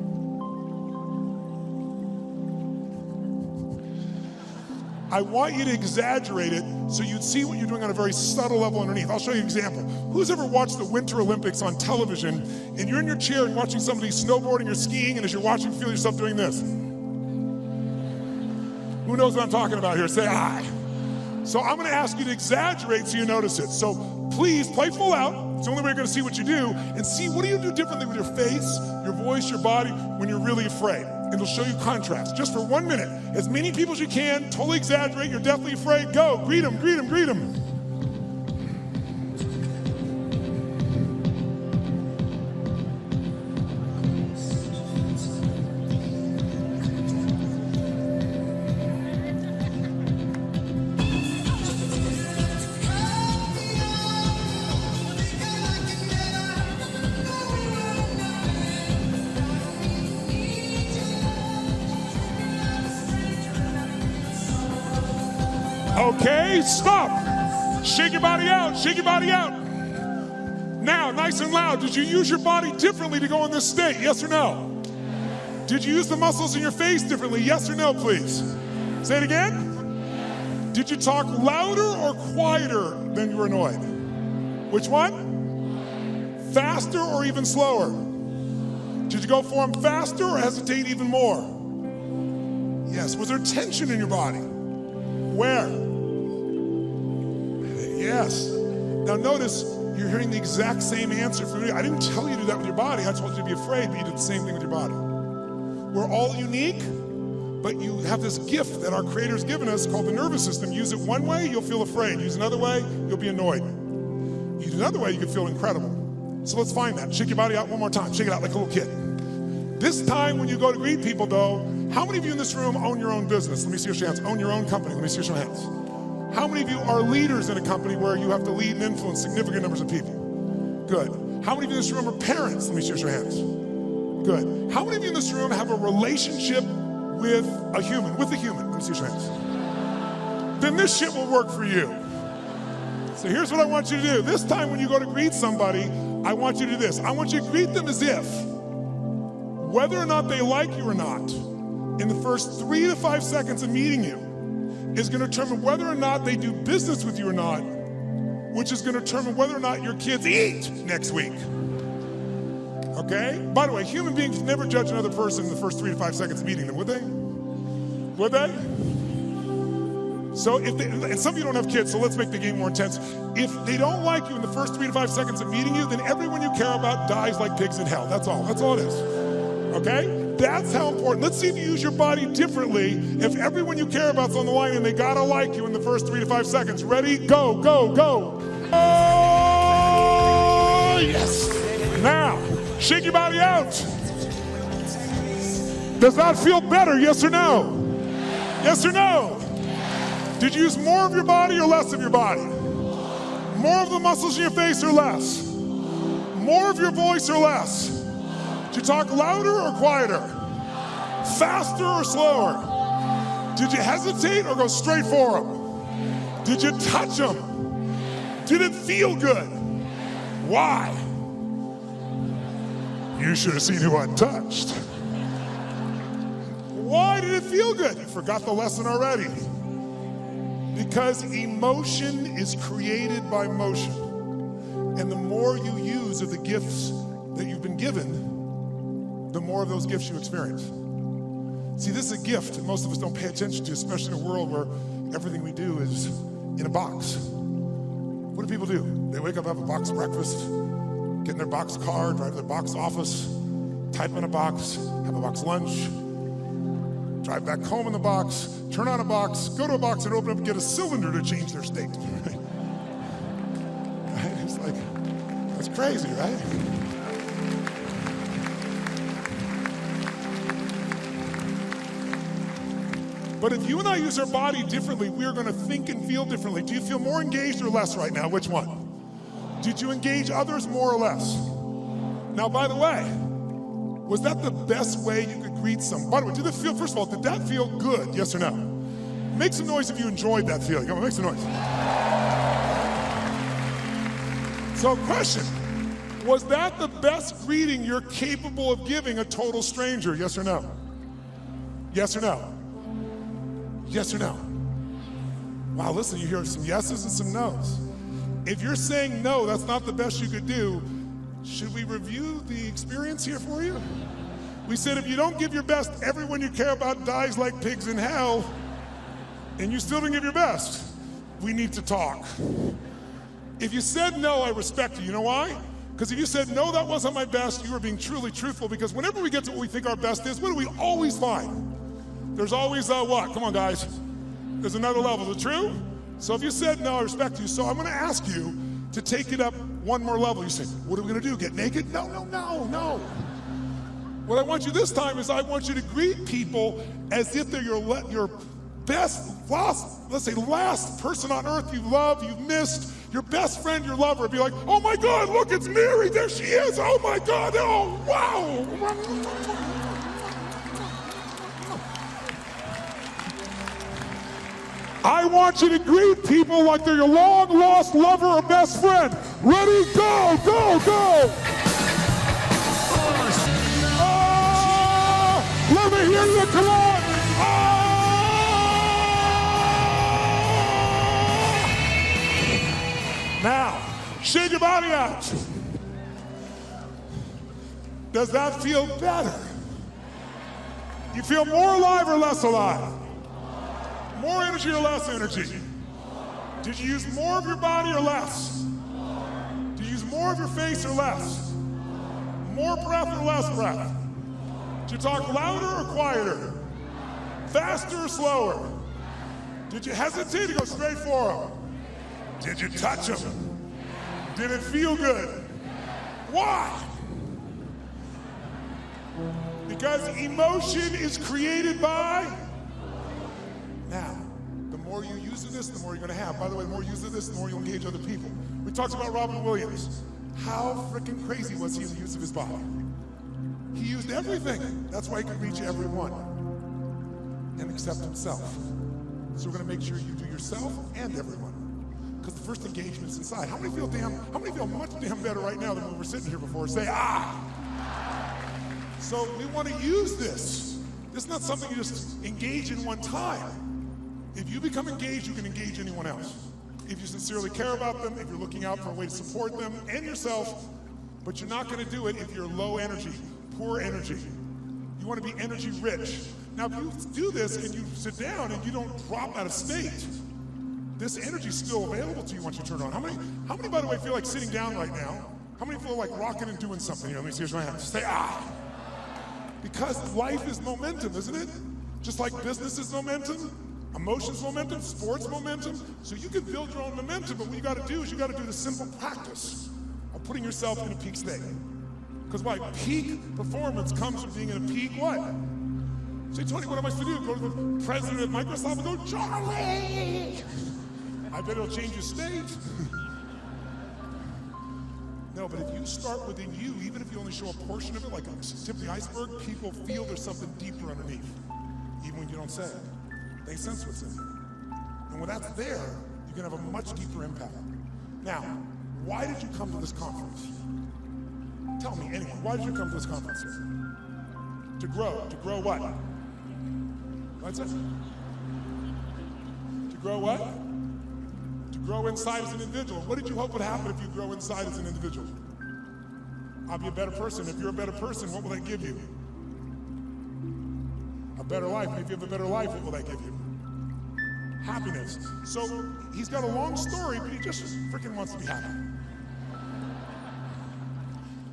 I want you to exaggerate it so you'd see what you're doing on a very subtle level underneath. I'll show you an example. Who's ever watched the Winter Olympics on television and you're in your chair and watching somebody snowboarding or skiing, and as you're watching, feel yourself doing this? Who knows what I'm talking about here? Say I. So I'm gonna ask you to exaggerate so you notice it. So please play full out. It's the only way you're gonna see what you do, and see what do you do differently with your face, your voice, your body when you're really afraid. And it'll show you contrast. Just for 1 minute, as many people as you can, totally exaggerate, you're deathly afraid, go, greet them, greet them, greet them. Okay, stop. Shake your body out, shake your body out. Now, nice and loud, did you use your body differently to go in this state, yes or no? Did you use the muscles in your face differently, yes or no, please? Say it again. Did you talk louder or quieter than you were annoyed? Which one? Faster or even slower? Did you go for them faster or hesitate even more? Yes, was there tension in your body? Where? Yes. Now notice, you're hearing the exact same answer from me. I didn't tell you to do that with your body. I told you to be afraid, but you did the same thing with your body. We're all unique, but you have this gift that our Creator's given us called the nervous system. Use it one way, you'll feel afraid. Use another way, you'll be annoyed. Use another way, you can feel incredible. So let's find that. Shake your body out one more time. Shake it out like a little kid. This time when you go to greet people though, how many of you in this room own your own business? Let me see your hands. Own your own company. Let me see your hands. How many of you are leaders in a company where you have to lead and influence significant numbers of people? Good. How many of you in this room are parents? Let me see your hands. Good. How many of you in this room have a relationship with a human? Let me see your hands. Then this shit will work for you. So here's what I want you to do. This time when you go to greet somebody, I want you to do this. I want you to greet them as if, whether or not they like you or not, in the first 3 to 5 seconds of meeting you, is going to determine whether or not they do business with you or not, which is going to determine whether or not your kids eat next week. Okay? By the way, human beings never judge another person in the first 3 to 5 seconds of meeting them, would they? Would they? So if they, and some of you don't have kids, so let's make the game more intense. If they don't like you in the first 3 to 5 seconds of meeting you, then everyone you care about dies like pigs in hell. That's all. That's all it is. Okay? That's how important. Let's see if you use your body differently if everyone you care about's on the line and they gotta like you in the first 3 to 5 seconds. Ready? Go, go, go. Oh, yes. Now, shake your body out. Does that feel better? Yes or no? Yes or no? Did you use more of your body or less of your body? More of the muscles in your face or less? More of your voice or less? Did you talk louder or quieter? Faster or slower? Did you hesitate or go straight for them? Did you touch them? Did it feel good? Why? You should have seen who I touched. Why did it feel good? You forgot the lesson already. Because emotion is created by motion. And the more you use of the gifts that you've been given, the more of those gifts you experience. See, this is a gift that most of us don't pay attention to, especially in a world where everything we do is in a box. What do people do? They wake up, have a box breakfast, get in their box car, drive to their box office, type in a box, have a box lunch, drive back home in the box, turn on a box, go to a box and open up and get a cylinder to change their state. Right? It's like, that's crazy, right? But if you and I use our body differently, we are going to think and feel differently. Do you feel more engaged or less right now? Which one? Did you engage others more or less? Now, by the way, was that the best way you could greet someone? By the way, did that feel, first of all, did that feel good? Yes or no? Make some noise if you enjoyed that feeling. Come on, make some noise. So, question, was that the best greeting you're capable of giving a total stranger? Yes or no? Yes or no? Yes or no? Wow, listen, you hear some yeses and some nos. If you're saying no, that's not the best you could do, should we review the experience here for you? We said if you don't give your best, everyone you care about dies like pigs in hell, and you still didn't give your best. We need to talk. If you said no, I respect you. You know why? Because if you said no, that wasn't my best, you were being truly truthful, because whenever we get to what we think our best is, what do we always find? There's always what? Come on, guys. There's another level. Is it true? So if you said no, I respect you. So I'm going to ask you to take it up one more level. You say, what are we going to do? Get naked? No, no, no, no. What I want you this time is I want you to greet people as if they're your best, let's say last person on earth you love, you've missed, your best friend, your lover. Be like, oh my God, look, it's Mary. There she is. Oh my God. Oh, wow. I want you to greet people like they're your long-lost lover or best friend. Ready, go, go, go! Oh, let me hear you, come on! Oh! Now, shake your body out. Does that feel better? You feel more alive or less alive? More energy or less energy? Did you use more of your body or less? Did you use more of your face or less? More breath or less breath? Did you talk louder or quieter? Faster or slower? Did you hesitate to go straight for them? Did you touch them? Did it feel good? Why? Because emotion is created by. Now, the more you use of this, the more you're going to have. By the way, the more you use of this, the more you'll engage other people. We talked about Robin Williams. How freaking crazy was he in the use of his body? He used everything. That's why he could reach everyone and accept himself. So we're going to make sure you do yourself and everyone. Because the first engagement is inside. How many feel much damn better right now than when we were sitting here before? Say, ah! So we want to use this. This is not something you just engage in one time. If you become engaged, you can engage anyone else. If you sincerely care about them, if you're looking out for a way to support them and yourself, but you're not going to do it if you're low energy, poor energy. You want to be energy rich. Now, if you do this and you sit down and you don't drop out of state, this energy's still available to you once you turn it on. How many, by the way, feel like sitting down right now? How many feel like rocking and doing something? Here, let me see your hand. Say, ah. Because life is momentum, isn't it? Just like business is momentum, emotions momentum, sports momentum. So you can build your own momentum, but what you gotta do is you gotta do the simple practice of putting yourself in a peak state. Because why? Peak performance comes from being in a peak what? Say, Tony, what am I supposed to do? Go to the president of Microsoft and go, Charlie! I bet it'll change your state. No, but if you start within you, even if you only show a portion of it, like a tip of the iceberg, people feel there's something deeper underneath, even when you don't say it. They sense what's in you. And when that's there, you can have a much deeper impact. Now, why did you come to this conference? Tell me, anyone, why did you come to this conference here? To grow. To grow what? What's it? To grow what? To grow inside as an individual. What did you hope would happen if you grow inside as an individual? I'll be a better person. If you're a better person, what will that give you? A better life. If you have a better life, what will that give you? Happiness. So he's got a long story, but he just freaking wants to be happy.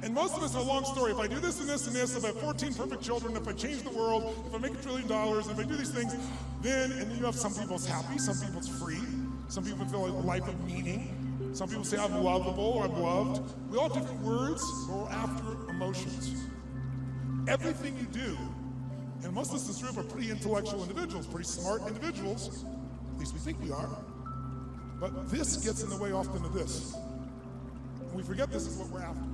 And most of us have a long story. If I do this and this and this, if I have 14 perfect children, if I change the world, if I make $1 trillion, if I do these things, then you have some people's happy, some people's free, some people feel a life of meaning, some people say I'm lovable or I'm loved. We all have different words, but we're after emotions. Everything you do, and most of us in this room are pretty intellectual individuals, pretty smart individuals, at least we think we are, but this gets in the way often of this. And we forget this is what we're after.